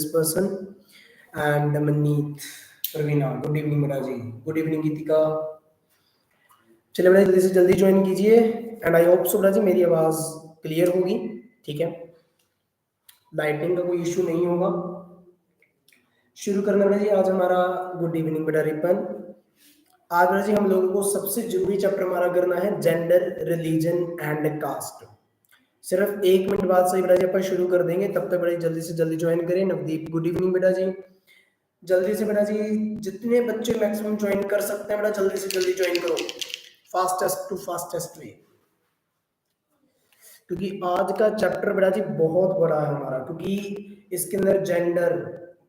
this person and Manmeet Pravina. Good evening, Miraji. Good evening, Geetika. चलिए बड़ा जल्दी से जल्दी ज्वाइन कीजिए एंड आई होप सो बड़ा जी मेरी आवाज़ क्लियर होगी। ठीक है, लाइटिंग का कोई इशू नहीं होगा। शुरू करना बड़ा जी आज हमारा गुड इवनिंग बेटा रिपन। आज बड़ा जी हम लोगों को सबसे जरूरी चैप्टर हमारा करना है जेंडर रिलीजन एंड कास्ट। सिर्फ 1 मिनट बाद से बेटा जी अपन शुरू कर देंगे, तब तक बेटा जल्दी से जल्दी ज्वाइन करें। नवदीप गुड इवनिंग बेटा जी, जल्दी से बेटा जी जितने बच्चे मैक्सिमम ज्वाइन कर सकते हैं बेटा जल्दी से जल्दी ज्वाइन करो, फास्टेस्ट टू फास्टेस्ट वे, क्योंकि आज का चैप्टर बेटा जी बहुत बड़ा है हमारा, क्योंकि इसके अंदर जेंडर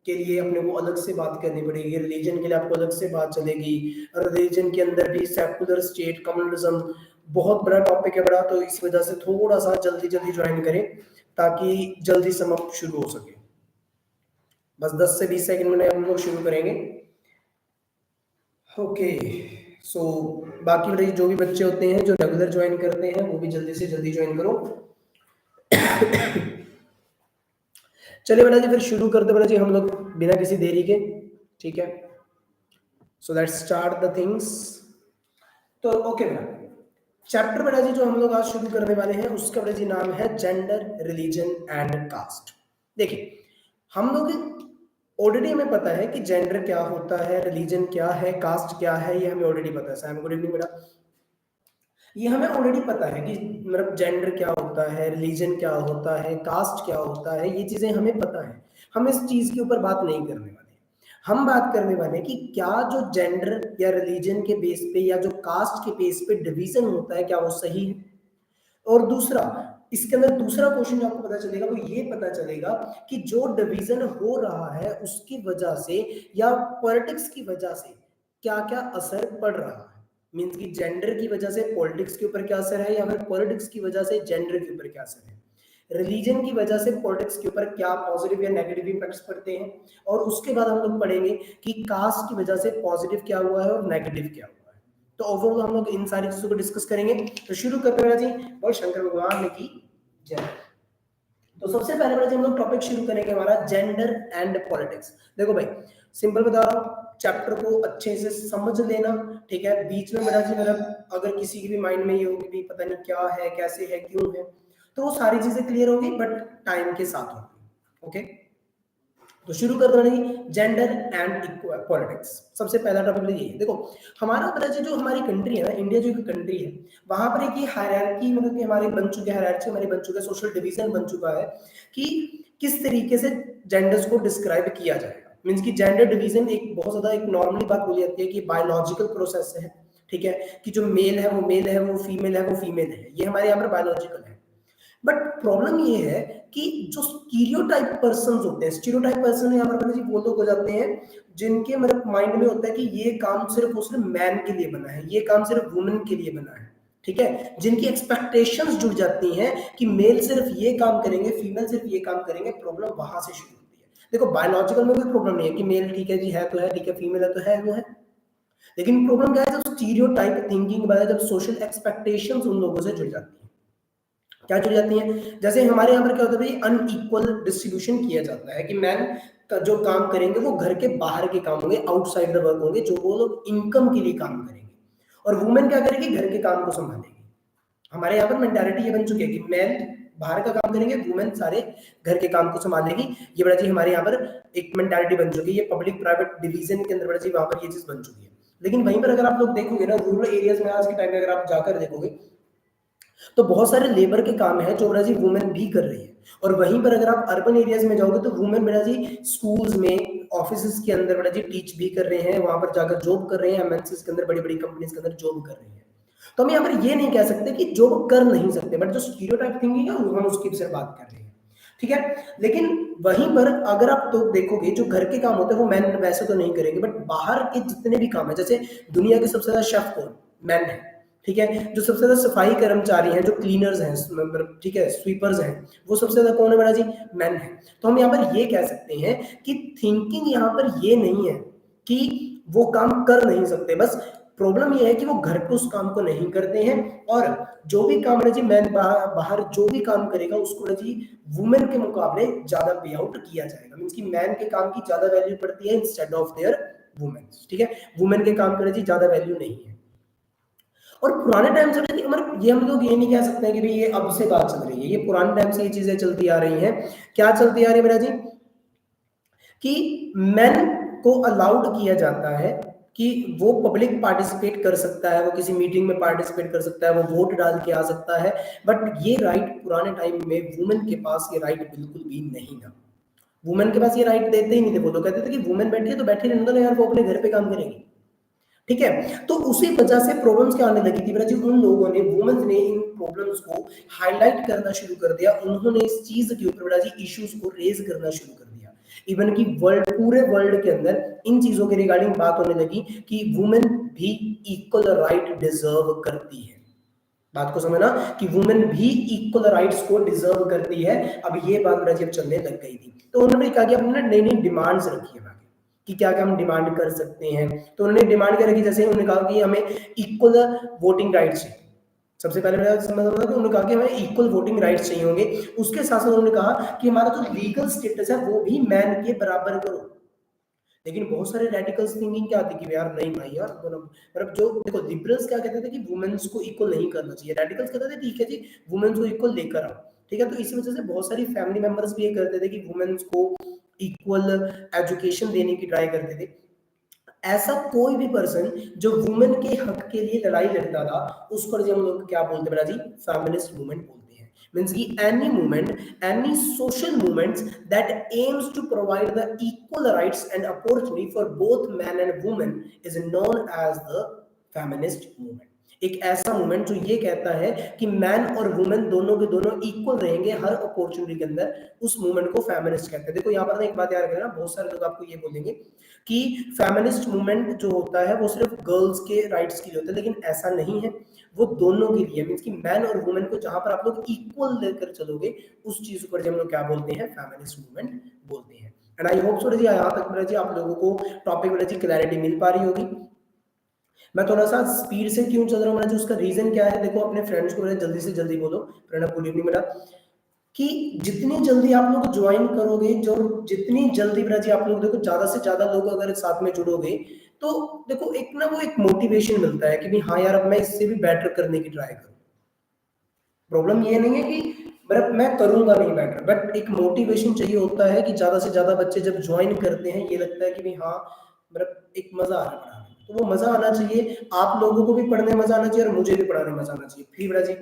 के लिए अपने को अलग से बात करनी पड़ेगी, रिलीजन के लिए आपको अलग से बात चलेगी, रिलीजन के अंदर भी सेकुलर स्टेट कम्युनलिज्म बहुत बड़ा टॉपिक है बड़ा। तो इस वजह से थोड़ा सा जल्दी जल्दी ज्वाइन करें ताकि जल्दी समाप्त शुरू हो सके। बस 10 से 20 सेकंड में हम लोग शुरू करेंगे। ओके सो बाकी जो भी बच्चे होते हैं जो रेगुलर ज्वाइन करते हैं वो भी जल्दी से जल्दी ज्वाइन करो। चलिए बेटा जी फिर शुरू करते बेटा जी हम लोग बिना किसी देरी के। ठीक है, so let's start the things. तो ओके बेटा, चैप्टर बेटा जी जो हम लोग आज शुरू करने वाले हैं उसका बेटा जी नाम है जेंडर रिलीजन एंड कास्ट। देखिए हम लोग ऑलरेडी हमें पता है कि जेंडर क्या होता है, रिलीजन क्या है, कास्ट क्या है, ये हमें ऑलरेडी पता है। सैम गुड इवनिंग बेटा, ये हमें ऑलरेडी पता है कि मतलब जेंडर क्या होता है, रिलीजन क्या होता है, कास्ट क्या होता है, ये चीजें हमें पता है। हम इस चीज के ऊपर बात नहीं करने वाले, हम बात करने वाले हैं कि क्या जो जेंडर या रिलीजन के बेस पे या जो कास्ट के बेस पे डिवीजन होता है क्या वो सही है। और दूसरा इसके अंदर दूसरा क्वेश्चन जो आपको पता चलेगा वो ये पता चलेगा कि जो डिवीजन हो रहा है उसकी वजह से या पॉलिटिक्स की वजह से क्या क्या असर पड़ रहा है। मींस कि जेंडर की वजह से पॉलिटिक्स के ऊपर क्या असर है, या फिर पॉलिटिक्स की वजह से जेंडर के ऊपर क्या असर है, रिलीजन की वजह से पॉलिटिक्स के ऊपर क्या पॉजिटिव या नेगेटिव इंपैक्ट्स पड़ते हैं। और उसके बाद हम लोग पढ़ेंगे कि कास्ट की वजह से पॉजिटिव क्या हुआ है और नेगेटिव क्या हुआ है। तो ओवरऑल हम लोग इन सारी चीजों को डिस्कस करेंगे। तो शुरू करते हैं जी, बोल शंकर भगवान की जय। तो सबसे पहले बड़ा हम लोग टॉपिक शुरू करेंगे हमारा जेंडर एंड पॉलिटिक्स। देखो भाई सिंपल बता रहा हूँ, चैप्टर को अच्छे से समझ लेना। ठीक है, बीच में बड़ा जी मतलब अगर किसी के भी माइंड में ये हो कि भी पता नहीं क्या है, कैसे है, क्यों है, तो वो सारी चीजें क्लियर होगी बट टाइम के साथ होगी। ओके, तो शुरू कर दो नहीं, जेंडर एंड पॉलिटिक्स। सबसे पहला टॉपिक ये है। देखो हमारा बड़ा जो हमारी कंट्री है ना, इंडिया जो एक कंट्री है, वहां पर एक ये हायरार्की मतलब कि हमारे बन चुके हायरार्की हमारे बन चुके सोशल डिवीजन बन चुका है कि किस तरीके से जेंडर्स को डिस्क्राइब किया जाएगा। मींस कि जेंडर डिवीजन एक बहुत ज्यादा एक नॉर्मली बात बोली जाती है कि बायोलॉजिकल प्रोसेस है। ठीक है, कि जो मेल है वो मेल है, वो फीमेल है वो फीमेल है, ये हमारे यहाँ पर बायोलॉजिकल है। बट प्रॉब्लम ये है कि जो स्टीरियोटाइप पर्सन होते हैं, स्टीरियोटाइप पर्सन यहाँ पर वो लोग हो जाते हैं जिनके मतलब माइंड में होता है कि ये काम सिर्फ और सिर्फ मैन के लिए बना है, ये काम सिर्फ वुमेन के लिए बना है। ठीक है, जिनकी एक्सपेक्टेशंस जुड़ जाती हैं कि मेल सिर्फ ये काम करेंगे, फीमेल सिर्फ ये काम करेंगे। प्रॉब्लम वहां से शुरू होती है। देखो बायोलॉजिकल में कोई प्रॉब्लम नहीं है कि मेल ठीक है जी है तो है, ठीक है फीमेल है तो है वो है, लेकिन प्रॉब्लम क्या है जब स्टीरियोटाइप थिंकिंग बाद जब सोशल एक्सपेक्टेशंस उन लोगों से जुड़ जाती है। क्या जुड़ जाती हैं, जैसे हमारे यहाँ पर क्या होता है, अनइक्वल डिस्ट्रीब्यूशन किया जाता है कि मैन का जो काम करेंगे वो घर के बाहर के काम होंगे, आउटसाइड द वर्क होंगे, जो वो लोग इनकम के लिए काम करेंगे, और वुमेन क्या करेगी, घर के काम को संभालेगी। हमारे यहाँ पर मेंटालिटी ये बन चुकी है कि मैन बाहर का काम करेंगे, वुमेन सारे घर के काम को संभालेगी। ये बड़ा जी हमारे यहाँ पर एक मेंटालिटी बन चुकी है, ये पब्लिक प्राइवेट डिवीजन के अंदर बड़ा जी वहां पर ये चीज बन चुकी है। लेकिन वहीं पर अगर आप लोग देखोगे ना, रूरल एरियाज में आज के टाइम में अगर आप जाकर देखोगे तो बहुत सारे लेबर के काम है जो बेटा जी वुमेन भी कर रही है। और वहीं पर अगर आप अर्बन एरियाज में जाओगे तो वुमेन बेटा जी स्कूल्स में, ऑफिस के अंदर बेटा जी टीच भी कर रहे हैं, वहां पर जाकर जॉब कर रहे हैं, एमएनसीज के अंदर, बड़ी बड़ी कंपनीज के अंदर जॉब कर रही है। तो हम यहाँ पर ये नहीं कह सकते कि जॉब कर नहीं सकते, बट जो स्टीरियोटाइप थिंकिंग है हम उसकी सिर्फ बात कर रहे हैं। ठीक है, लेकिन वहीं पर अगर आप तो देखोगे जो घर के काम होते हैं वो मैन वैसे तो नहीं करेंगे, बट बाहर के जितने भी काम है, जैसे दुनिया के सबसे ज्यादा शेफ कौन, मैन है। ठीक है, जो सबसे ज्यादा सफाई कर्मचारी हैं, जो क्लीनर्स हैं, ठीक है स्वीपर्स हैं, वो सबसे ज्यादा कौन है बड़ा जी, मैन है। तो हम यहाँ पर ये कह सकते हैं कि थिंकिंग यहाँ पर ये नहीं है कि वो काम कर नहीं सकते, बस प्रॉब्लम ये है कि वो घर पे उस काम को नहीं करते हैं, और जो भी काम जी मैन बाहर जो भी काम करेगा उसको जी वुमेन के मुकाबले ज्यादा पे आउट किया जाएगा, मींस कि मैन के काम की ज्यादा वैल्यू पड़ती है इंस्टेड ऑफ देयर वुमेन, ठीक है, वुमेन के काम की जी ज्यादा वैल्यू नहीं है। और पुराने टाइम से मतलब ये हम लोग ये नहीं कह सकते हैं कि भाई ये अब से बात चल रही है, ये पुराने टाइम से ये चीजें चलती आ रही हैं। क्या चलती आ रही है मेरा जी, कि मेन को अलाउड किया जाता है कि वो पब्लिक पार्टिसिपेट कर सकता है, वो किसी मीटिंग में पार्टिसिपेट कर सकता है, वो वोट डाल के आ सकता है, बट ये राइट पुराने टाइम में वुमेन के पास ये राइट बिल्कुल भी नहीं था। वुमेन के पास ये राइट देते ही नहीं थे, वो तो कहते थे कि वुमेन बैठी है तो बैठी रहने दो यार, वो अपने घर पे काम करेगी, ठीक है। तो उसी वजह से प्रॉब्लम्स क्या आने लगी थी मेरा जी, उन लोगों ने वुमेन्स ने इन प्रॉब्लम्स को हाईलाइट करना शुरू कर दिया, उन्होंने इस चीज के ऊपर मेरा जी इश्यूज को रेज करना शुरू कर दिया। इवन की वर्ल्ड, पूरे वर्ल्ड के अंदर इन चीजों के रिगार्डिंग बात होने लगी कि वुमेन भी इक्वल राइट डिजर्व करती है। बात को समझना कि वुमेन भी इक्वल राइट्स को डिजर्व करती है। अब ये बात मेरा जी अब चलने लग गई थी, तो उन्होंने कहा कि अपने नई नई डिमांड्स रखी है कि क्या क्या हम डिमांड कर सकते हैं। तो उन्होंने डिमांड क्या रखी, जैसे उन्होंने कहा कि हमें इक्वल वोटिंग राइट्स चाहिए। सबसे पहले मेरा समझ था कि उन्होंने कहा कि हमें इक्वल वोटिंग राइट्स चाहिए होंगे। उसके साथ साथ उन्होंने कहा कि हमारा जो लीगल स्टेटस है वो भी मैन के बराबर करो। लेकिन बहुत सारे रेडिकल्स थिंकिंग क्या आती कि यार नहीं भाई यार, मतलब जो देखो लिबरल्स क्या कहते थे कि वुमेन्स को इक्वल नहीं करना चाहिए, रेडिकल्स कहते थे ठीक है जी वुमेन्स को इक्वल लेकर आओ, ठीक है। तो इसी वजह से बहुत सारी फैमिली मेंबर्स भी ये करते थे कि वुमेन्स को इक्वल एजुकेशन देने की ट्राई करते थे। ऐसा कोई भी पर्सन जो वुमेन के हक के लिए लड़ाई लड़ता था उसको हम लोग क्या बोलते हैं जी, फेमिनिस्ट मूवमेंट बोलते हैं। मींस कि any movement, any social movements that aims to provide the equal rights and opportunity for both man and women is known as the feminist movement. एक ऐसा मूवमेंट जो ये कहता है कि मैन और वुमेन दोनों के दोनों इक्वल रहेंगे हर अपॉर्चुनिटी के अंदर, उस मूवमेंट को फेमिनिस्ट कहते हैं। देखो यहाँ पर एक बात याद रखना, बहुत सारे लोग आपको ये बोलेंगे कि फेमिनिस्ट मूवमेंट जो होता है वो सिर्फ गर्ल्स के राइट्स के लिए होता है, लेकिन ऐसा नहीं है, वो दोनों के लिए, मींस कि मैन और वुमेन को जहां पर आप लोग इक्वल लेकर चलोगे उस चीज को हम लोग क्या बोलते हैं, फेमिनिस्ट मूवमेंट बोलते हैं। एंड आई होप सो जी यहाँ तक मेरा जी आप लोगों को टॉपिक में जी क्लैरिटी मिल पा रही होगी। मैं थोड़ा सा स्पीड से क्यों चल रहा हूँ मेरा, उसका रीजन क्या है, देखो अपने फ्रेंड्स को जल्दी से जल्दी बोलो, प्रणब गुड इवनिंग मेरा, कि जितनी जल्दी आप लोग ज्वाइन करोगे, जो जितनी जल्दी मेरा जी आप लोग देखो ज्यादा से ज्यादा लोग अगर साथ में जुड़ोगे तो देखो एक ना वो एक मोटिवेशन मिलता है कि भाई हाँ यार अब मैं इससे भी बेटर करने की ट्राई करूँ। प्रॉब्लम ये नहीं है कि मतलब मैं करूंगा नहीं बेटर, बट एक मोटिवेशन चाहिए होता है कि ज्यादा से ज्यादा बच्चे जब ज्वाइन करते हैं ये लगता है कि भाई हाँ मतलब एक मजा आ रहा है पढ़ाने में, तो वो मजा आना चाहिए, आप लोगों को भी पढ़ने में मजा आना चाहिए और मुझे भी पढ़ाने में मजा आना चाहिए। फिर बेटा जी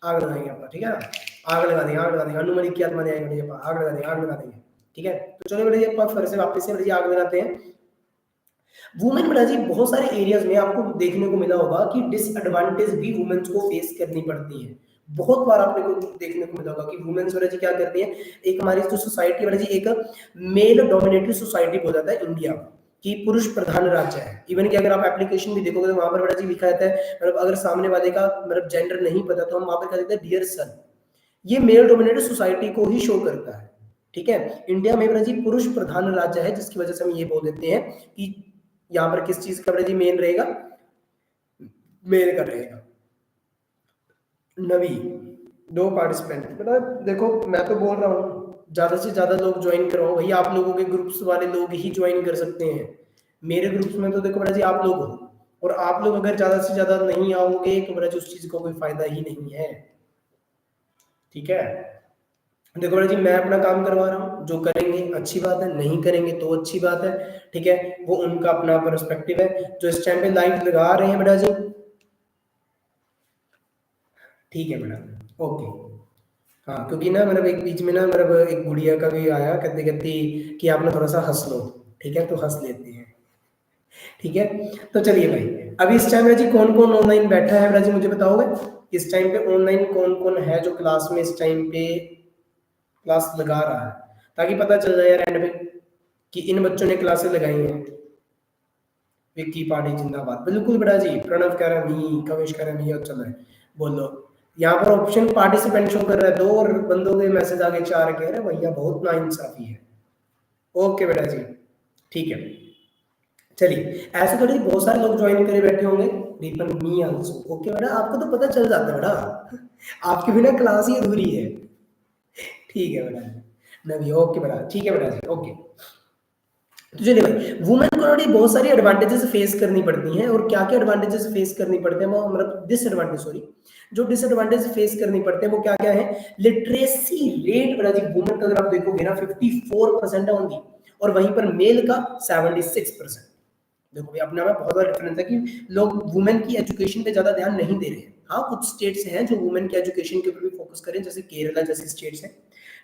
आग लगाएंगे अपना, ठीक है ना, आग लगा देंगे, आग लगा देंगे, हनुमान की आत्मा नहीं आएगी, आग लगा देंगे, आग लगा देंगे, ठीक है। तो चलो बेटा जी फिर से वापस से बेटा जी आग लगाते हैं। वुमेन बेटा जी बहुत सारे एरियाज में आपको देखने को मिला होगा कि डिसएडवांटेज भी वुमेन्स को फेस करनी पड़ती है। बहुत बार आपने को देखने को मिला होगा कि वुमेन्स वाला जी क्या करती है, एक हमारी जो सोसाइटी वाला जी एक मेल डोमिनेटेड सोसाइटी हो जाता है इंडिया कि पुरुष प्रधान राज्य है। इवन कि अगर आप एप्लीकेशन भी देखोगे तो वहां पर बेटा जी लिखा रहता है, मतलब अगर सामने वाले का मतलब जेंडर नहीं पता तो हम वहां पर क्या लिखते हैं, डियर सन। ये मेल डोमिनेटेड सोसाइटी को ही शो करता है, ठीक है। इंडिया में बेटा जी पुरुष प्रधान राज्य है जिसकी वजह से हम ये बोल देते हैं कि यहाँ पर किस चीज का बेटा जी मेन रहेगा, मेल का रहेगा। नवी दो पार्टिसिपेंट बेटा देखो मैं तो बोल रहा हूँ ज्यादा से ज्यादा लोग ज्वाइन करो भाई, आप लोगों के ग्रुप्स वाले लोग ही ज्वाइन कर सकते हैं। मेरे ग्रुप्स में तो देखो बेटा जी आप लोग हो, और आप लोग अगर ज्यादा से ज्यादा नहीं आओगे तो बेटा जी उस चीज का कोई फायदा ही नहीं है, ठीक है। देखो बेटा जी मैं अपना काम करवा रहा हूँ, जो करेंगे अच्छी बात है, नहीं करेंगे तो अच्छी बात है, ठीक है, वो उनका अपना पर्सपेक्टिव है। जो इस टाइम पे लाइव लगा रहे हैं बेटा जी, ठीक है बेटा, ओके। हाँ क्योंकि ना मतलब एक बीच में ना मतलब एक गुड़िया का भी आया कहते कहती कि आप ना थोड़ा सा हंस लो, ठीक है, तो हंस लेते हैं, ठीक है। तो चलिए भाई अभी इस टाइम जी कौन कौन ऑनलाइन बैठा है जी मुझे बताओगे, इस टाइम पे ऑनलाइन कौन कौन है जो क्लास में इस टाइम पे क्लास लगा रहा है, ताकि पता चल जाए यार एंड में कि इन बच्चों ने क्लासेस लगाई हैं। विक्की पार्टी जिंदाबाद, बिल्कुल बेटा जी, प्रणव कह रहा नहीं, कविश कह रहा नहीं, और चल रहा है बोलो। यहाँ पर ऑप्शन पार्टिसिपेंट शो कर रहा है 2 और बंदों के मैसेज आगे 4 कह रहे हैं, भैया बहुत नाइंसाफी है। ओके बेटा जी ठीक है चलिए ऐसे थोड़ी बहुत सारे लोग ज्वाइन करे बैठे होंगे, रिपन मी आल्सो। ओके बेटा, आपको तो पता चल जाता है बेटा, आपके बिना क्लास ही अधूरी है। ठीक है बेटा, नवी ओके बेटा, ठीक है बेटा जी, ओके। तो चलिए भाई, वुमेन को ऑलरेडी बहुत सारी एडवांटेजेस फेस करनी पड़ती हैं, और क्या क्या एडवांटेजेस फेस करनी पड़ते हैं वो मतलब डिसएडवांटेज, सॉरी, जो डिसएडवांटेज फेस करनी पड़ते हैं वो क्या क्या है। लिटरेसी रेट बेटा जी वुमेन का अगर आप देखोगे ना 54% है ओनली, और वहीं पर मेल का 76%। देखो भाई अपने में बहुत बड़ा डिफरेंस है कि लोग वुमेन की एजुकेशन पे ज्यादा ध्यान नहीं दे रहे हैं। हाँ कुछ स्टेट्स हैं जो वुमेन की एजुकेशन के ऊपर भी फोकस करें, जैसे केरला जैसे स्टेट्स हैं,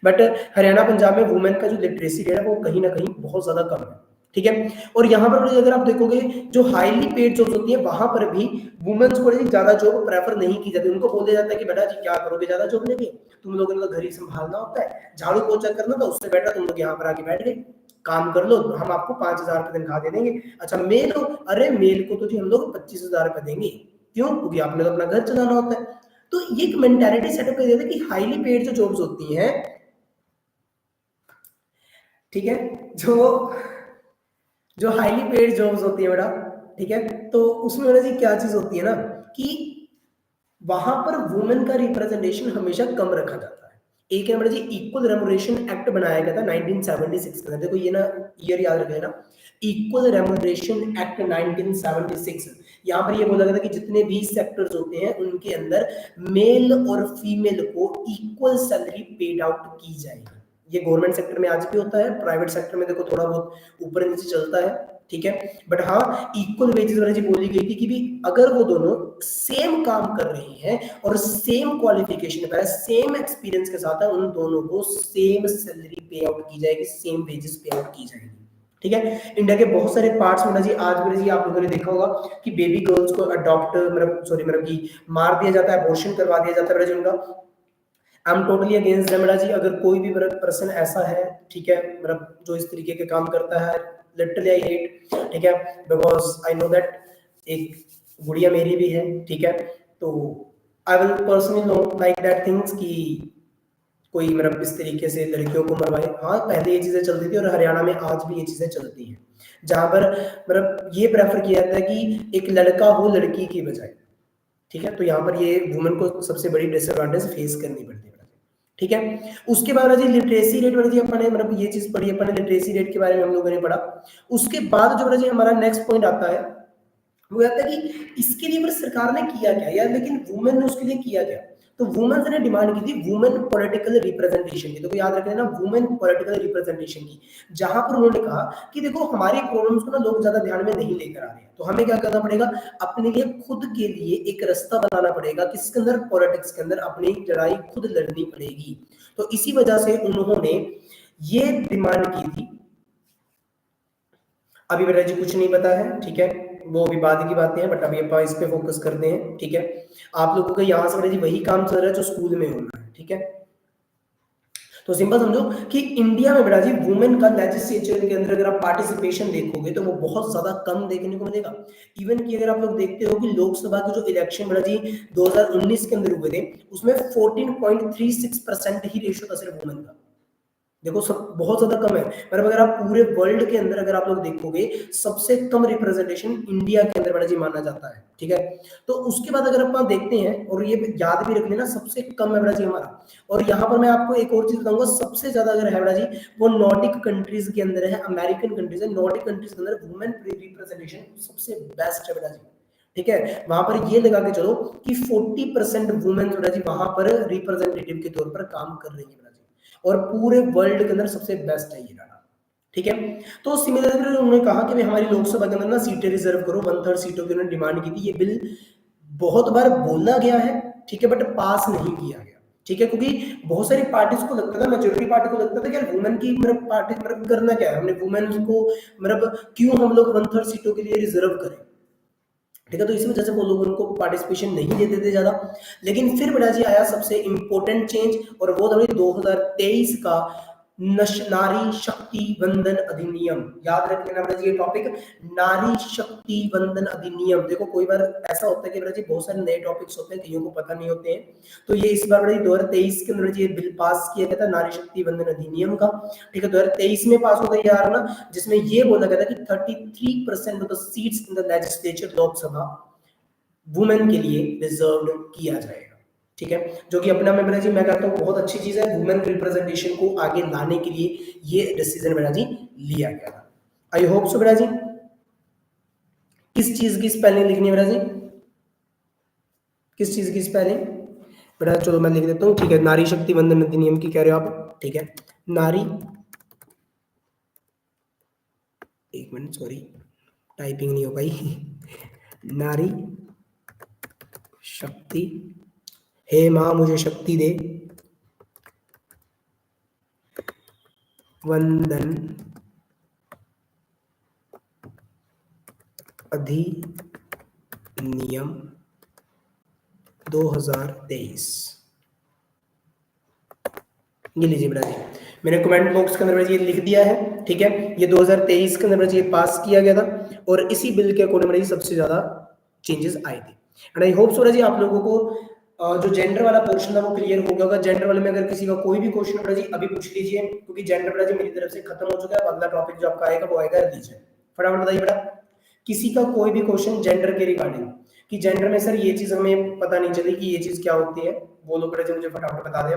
बट हरियाणा पंजाब में वुमेन का जो लिटरेसी रेट है वो कहीं ना कहीं बहुत ज्यादा कम है। ठीक है, और यहाँ पर अगर आप देखोगे जो हाईली पेड जॉब्स होती है वहां पर भी वुमेन्स को ज्यादा जॉब प्रेफर नहीं की जाती। उनको बोल दिया जाता है कि बेटा जी क्या करोगे ज्यादा जॉब लेके, तुम लोगों ने तो घर ही संभालना होता है, झाड़ू पोछा करना, तो उससे बेटर तुम लोग यहाँ पर आके बैठ गए काम कर लो, हम आपको 5,000 रुपए तनख्वाह दे देंगे। अच्छा मेल हो, अरे मेल को तो जी हम लोग 25,000 रुपए देंगे, क्यों, क्योंकि आपने तो अपना घर चलाना होता है। तो ये एक मेंटालिटी सेटअप कर देते कि हाईली पेड जो जॉब्स होती हैं, ठीक है, जो जो हाईली पेड जॉब्स होती है बेटा, ठीक है, तो उसमें बेटा जी क्या चीज होती है ना कि वहां पर वुमेन का रिप्रेजेंटेशन हमेशा कम रखा जाता है। एक है जी इक्वल रेमुनरेशन एक्ट बनाया गया था 1976 के अंदर, देखो ये ना ईयर याद रख लेना, इक्वल रेमुनरेशन एक्ट 1976। यहाँ पर ये बोला गया था कि जितने भी सेक्टर्स होते हैं उनके अंदर मेल और फीमेल को इक्वल सैलरी पेड आउट की जाएगी। ये गवर्नमेंट सेक्टर में आज भी होता है, प्राइवेट सेक्टर में देखो थोड़ा बहुत ऊपर नीचे चलता है, ठीक है, बट हाँ इक्वल वेजेस वाली बोली गई थी कि भी अगर वो दोनों सेम काम कर रही हैं और सेम क्वालिफिकेशन पे सेम एक्सपीरियंस के साथ है, उन दोनों को सेम सैलरी पे आउट की जाएगी, सेम वेजेस पे आउट की जाएगी। ठीक है, इंडिया के बहुत सारे पार्ट्स में जी आज भी जी आप लोगों ने देखा होगा कि बेबी गर्ल्स को अडॉप्ट मतलब सॉरी मतलब कि मार दिया जाता है, अबॉर्शन करवा दिया जाता है उनका। आई एम टोटली अगेंस्ट बेटा जी, अगर कोई भी पर्सन ऐसा है, ठीक है, मतलब जो इस तरीके के काम करता है, लिटरली आई हेट, ठीक है, बिकॉज आई नो दैट एक गुड़िया मेरी भी है, ठीक है, तो I will personally know like that things कि कोई मतलब इस तरीके से लड़कियों को मरवाए। हाँ पहले ये चीजें चलती थी और हरियाणा में आज भी ये चीजें चलती हैं, जहां पर मतलब ये प्रेफर किया जाता है कि एक लड़का हो लड़की की बजाय। ठीक है, तो यहाँ पर ये वुमेन को सबसे बड़ी डिसएडवांटेज फेस करनी पड़ती है। ठीक है, उसके बाद जी लिटरेसी रेट वाली अपन ने मतलब ये चीज पढ़ी अपन ने, लिटरेसी रेट के बारे में हम लोगों ने पढ़ा। उसके बाद जो जी हमारा नेक्स्ट पॉइंट आता है वो कहता है कि इसके लिए सरकार ने किया क्या यार, लेकिन वुमेन ने उसके लिए किया क्या। तो वुमेन ने डिमांड की थी वुमेन पॉलिटिकल रिप्रेजेंटेशन की, तो याद रखना वुमेन पॉलिटिकल रिप्रेजेंटेशन की, जहां पर उन्होंने कहा कि देखो हमारी प्रॉब्लम्स को ना लोग ज्यादा ध्यान में नहीं लेकर आ रहे हैं, तो हमें क्या करना पड़ेगा, अपने लिए खुद के लिए एक रास्ता बनाना पड़ेगा, किसके अंदर, पॉलिटिक्स के अंदर अपनी लड़ाई खुद लड़नी पड़ेगी। तो इसी वजह से उन्होंने ये डिमांड की थी। अभी बेटा जी कुछ नहीं पता है, ठीक है, वो अभी बाद की बातें हैं, बट अभी अपन इस पे फोकस करते हैं। ठीक है, आप लोगों का यहाँ से बेटा जी वही काम चल रहा है जो स्कूल में होना है। ठीक है, तो सिंपल समझो कि इंडिया में बेटा जी वुमेन का लेजिस्लेचर के अंदर अगर आप पार्टिसिपेशन देखोगे तो वो बहुत ज्यादा कम देखने को मिलेगा। इवन कि अगर आप लोग देखते हो कि लोकसभा के जो इलेक्शन बेटा जी 2019 के अंदर हुए थे, उसमें 14.36% ही रेशियो था सिर्फ वुमेन का। देखो सब बहुत ज्यादा कम है, पर अगर आप पूरे वर्ल्ड के अंदर अगर आप लोग देखोगे सबसे कम रिप्रेजेंटेशन इंडिया के अंदर बेटा जी माना जाता है। ठीक है, तो उसके बाद अगर आप देखते हैं, और ये याद भी रख लेना सबसे कम है बेटा जी हमारा। और यहाँ पर मैं आपको एक और चीज बताऊंगा, सबसे ज्यादा अगर है बेटा जी वो नॉर्डिक कंट्रीज के अंदर है, अमेरिकन कंट्रीज है, नॉर्डिक कंट्रीज के अंदर वुमेन रिप्रेजेंटेशन सबसे बेस्ट है बेटा जी। ठीक है, वहां पर ये लगा के चलो कि 40% वुमेन बेटा जी वहां पर रिप्रेजेंटेटिव के तौर पर काम कर रही है बेटा जी, और पूरे वर्ल्ड के अंदर सबसे बेस्ट है ये डाटा। ठीक है, तो सिमिलरली उन्होंने कहा कि हमारी लोकसभा के अंदर ना सीटें रिजर्व करो, 1/3 सीटों की उन्होंने डिमांड की थी। ये बिल बहुत बार बोला गया है, ठीक है, बट पास नहीं किया गया। ठीक है, क्योंकि बहुत सारी पार्टीज को लगता था, मेजोरिटी पार्टी को लगता था कि वुमेन की मतलब पार्टी मतलब करना क्या है, हमने वुमेन को मतलब क्यों हम लोग 1/3 सीटों के लिए रिजर्व करें। ठीक है, तो इसी वजह से वो लोग उनको पार्टिसिपेशन नहीं देते थे ज्यादा। लेकिन फिर बेटा जी आया सबसे इंपॉर्टेंट चेंज, और वो था 2023 का नारी शक्ति वंदन अधिनियम, याद रख लेना बेटा जी ये टॉपिक, नारी शक्ति वंदन अधिनियम। देखो कोई बार ऐसा होता है कि बेटा जी बहुत सारे नए टॉपिक्स होते हैं, कईयों को पता नहीं होते हैं, तो ये इस बार बेटा जी 2023 के अंदर ये बिल पास किया गया था नारी शक्ति वंदन अधिनियम का, ठीक है, 2023 में पास हो गया यार ना, जिसमें ये बोला गया था कि 33% of the seats in the legislature, Lok Sabha, women के लिए रिजर्व्ड किया जाएगा, ठीक है, जो कि अपना में बेटा जी मैं कहता हूँ बहुत अच्छी चीज है, वुमेन रिप्रेजेंटेशन को आगे लाने के लिए ये डिसीजन बेटा जी लिया गया था। आई होप सो बेटा जी। किस चीज की स्पेलिंग लिखनी है बेटा जी, किस चीज की स्पेलिंग बेटा, चलो मैं लिख देता हूँ, ठीक है, नारी शक्ति वंदन अधिनियम की कह रहे हो आप, ठीक है, नारी, एक मिनट सॉरी टाइपिंग नहीं हो पाई, नारी शक्ति, हे माँ मुझे शक्ति दे, वंदन अधिनियम 2023। ये लीजिए बेटा जी, मैंने कमेंट बॉक्स के अंदर ये लिख दिया है, ठीक है, ये 2023 के अंदर ये पास किया गया था और इसी बिल के अकॉर्डिंग सबसे ज्यादा चेंजेस आए थे। एंड आई होप सो जी आप लोगों को जो जेंडर वाला पोर्शन है वो क्लियर हो गया होगा। जेंडर वाले में अगर किसी का कोई भी क्वेश्चन बेटा जी अभी पूछ लीजिए, क्योंकि जेंडर बेटा जी मेरी तरफ से खत्म हो चुका है, अगला टॉपिक जो आपका आएगा वो आएगा रिलीजन। फटाफट बताइए बेटा, किसी का कोई भी क्वेश्चन जेंडर के रिगार्डिंग कि जेंडर में सर ये चीज हमें पता नहीं चली कि ये चीज क्या होती है, वो लोग बेटा जी मुझे फटाफट बता दें,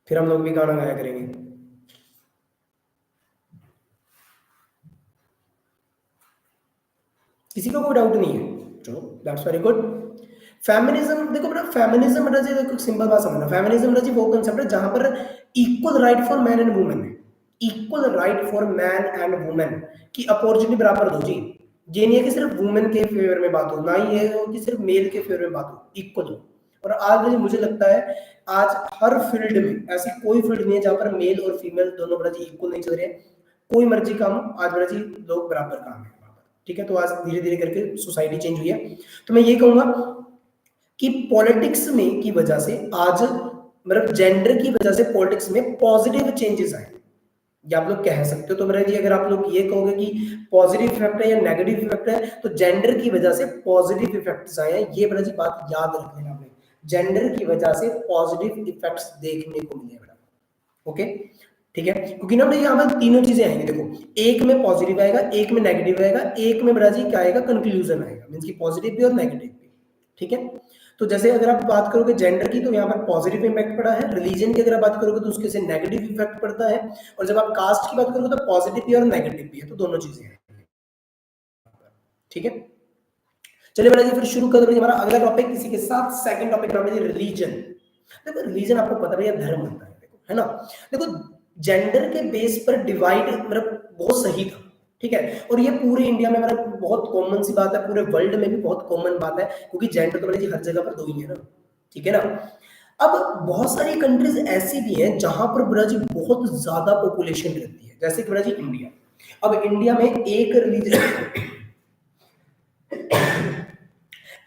फिर हम लोग भी गाना गाया करेंगे। किसी को कोई डाउट नहीं है, चलो दैट्स वेरी गुड। फेमिनिज्म, देखो बेटा फेमिनिज्म बेटा जी देखो सिंपल बात समझना, फेमिनिज्म बेटा जी वो कांसेप्ट है जहां पर equal right for man and women है, equal right for man and women की अपॉर्चुनिटी बराबर दो जी। ये नहीं है कि सिर्फ वुमेन के फेवर में बात हो, ना ही ये हो कि सिर्फ मेल के फेवर में बात हो, इक्वल हो। और आज मुझे लगता है आज हर फील्ड में ऐसी कोई फील्ड नहीं है जहां पर मेल और फीमेल दोनों बेटा जी इक्वल नहीं चल रहे हैं, कोई मर्जी काम आज बेटा जी लोग बराबर काम है, ठीक है, तो आज धीरे धीरे करके सोसाइटी चेंज हुई है। तो मैं ये कहूंगा कि पॉलिटिक्स में की वजह से आज मतलब जेंडर की वजह से पॉलिटिक्स में पॉजिटिव चेंजेस आए, या आप लोग कह सकते हो। तो मेरा जी अगर आप लोग ये कहोगे कि पॉजिटिव इफेक्ट है या नेगेटिव इफेक्ट है, तो जेंडर की वजह से पॉजिटिव इफेक्ट्स आए हैं, ये बड़ा जी बात याद रख लेना आपने, जेंडर की वजह से पॉजिटिव इफेक्ट्स देखने को मिले बेटा, ओके, ठीक है, क्योंकि ना यहाँ पर तीनों चीजें आएंगी, देखो एक में पॉजिटिव आएगा, एक में नेगेटिव आएगा, एक में बड़ा जी क्या आएगा कंक्लूजन आएगा, मींस की पॉजिटिव भी और नेगेटिव भी, ठीक है। तो जैसे अगर आप बात करोगे जेंडर की तो यहाँ पर पॉजिटिव इंपैक्ट पड़ा है, रिलीजन की अगर बात करोगे तो उसके से नेगेटिव इफेक्ट पड़ता है, और जब आप कास्ट की बात करोगे तो पॉजिटिव भी और नेगेटिव भी है, तो दोनों चीजें हैं, ठीक है। चलिए बेटा जी फिर शुरू कर दो हमारा अगला टॉपिक किसी के साथ, सेकंड टॉपिक नाम है रिलीजन। देखो रिलीजन आपको पता भैया धर्म होता है, देखो है ना, देखो जेंडर के बेस पर डिवाइड मतलब बहुत सही था, ठीक है, और ये पूरे इंडिया में मतलब बहुत कॉमन सी बात है, पूरे वर्ल्ड में भी बहुत कॉमन बात है, क्योंकि जेंडर तो जी हर जगह पर दो ही है ना, ठीक है ना। अब बहुत सारी कंट्रीज ऐसी भी हैं जहां पर बड़ा जी बहुत ज्यादा पॉपुलेशन रहती है, जैसे कि बड़ा जी इंडिया। अब इंडिया में एक रिलीजन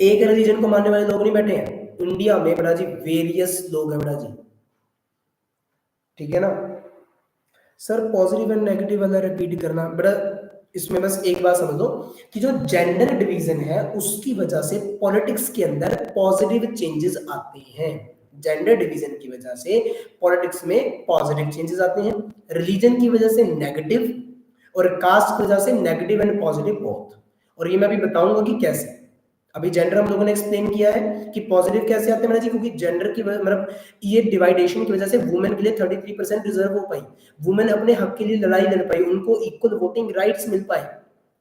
एक रिलीजन को मानने वाले लोग नहीं बैठे हैं इंडिया में बड़ा जी, वेरियस लोग हैं बड़ा जी, ठीक है ना। सर पॉजिटिव एंड नेगेटिव वाला रिपीट करना बड़ा, इसमें बस एक बात समझ लो कि जो जेंडर डिवीजन है उसकी वजह से पॉलिटिक्स के अंदर पॉजिटिव चेंजेस आते हैं, जेंडर डिवीजन की वजह से पॉलिटिक्स में पॉजिटिव चेंजेस आते हैं, रिलीजन की वजह से नेगेटिव, और कास्ट की वजह से नेगेटिव एंड पॉजिटिव बोथ। और ये मैं अभी बताऊंगा कि कैसे। अभी जेंडर हम लोगों ने एक्सप्लेन किया है कि पॉजिटिव कैसे आते हैं मेरा जी, क्योंकि जेंडर की मतलब ये डिवाइडेशन की वजह से वुमेन के लिए 33% रिजर्व हो पाई, वुमेन अपने हक के लिए लड़ाई लड़ पाई, उनको इक्वल वोटिंग राइट्स मिल पाए,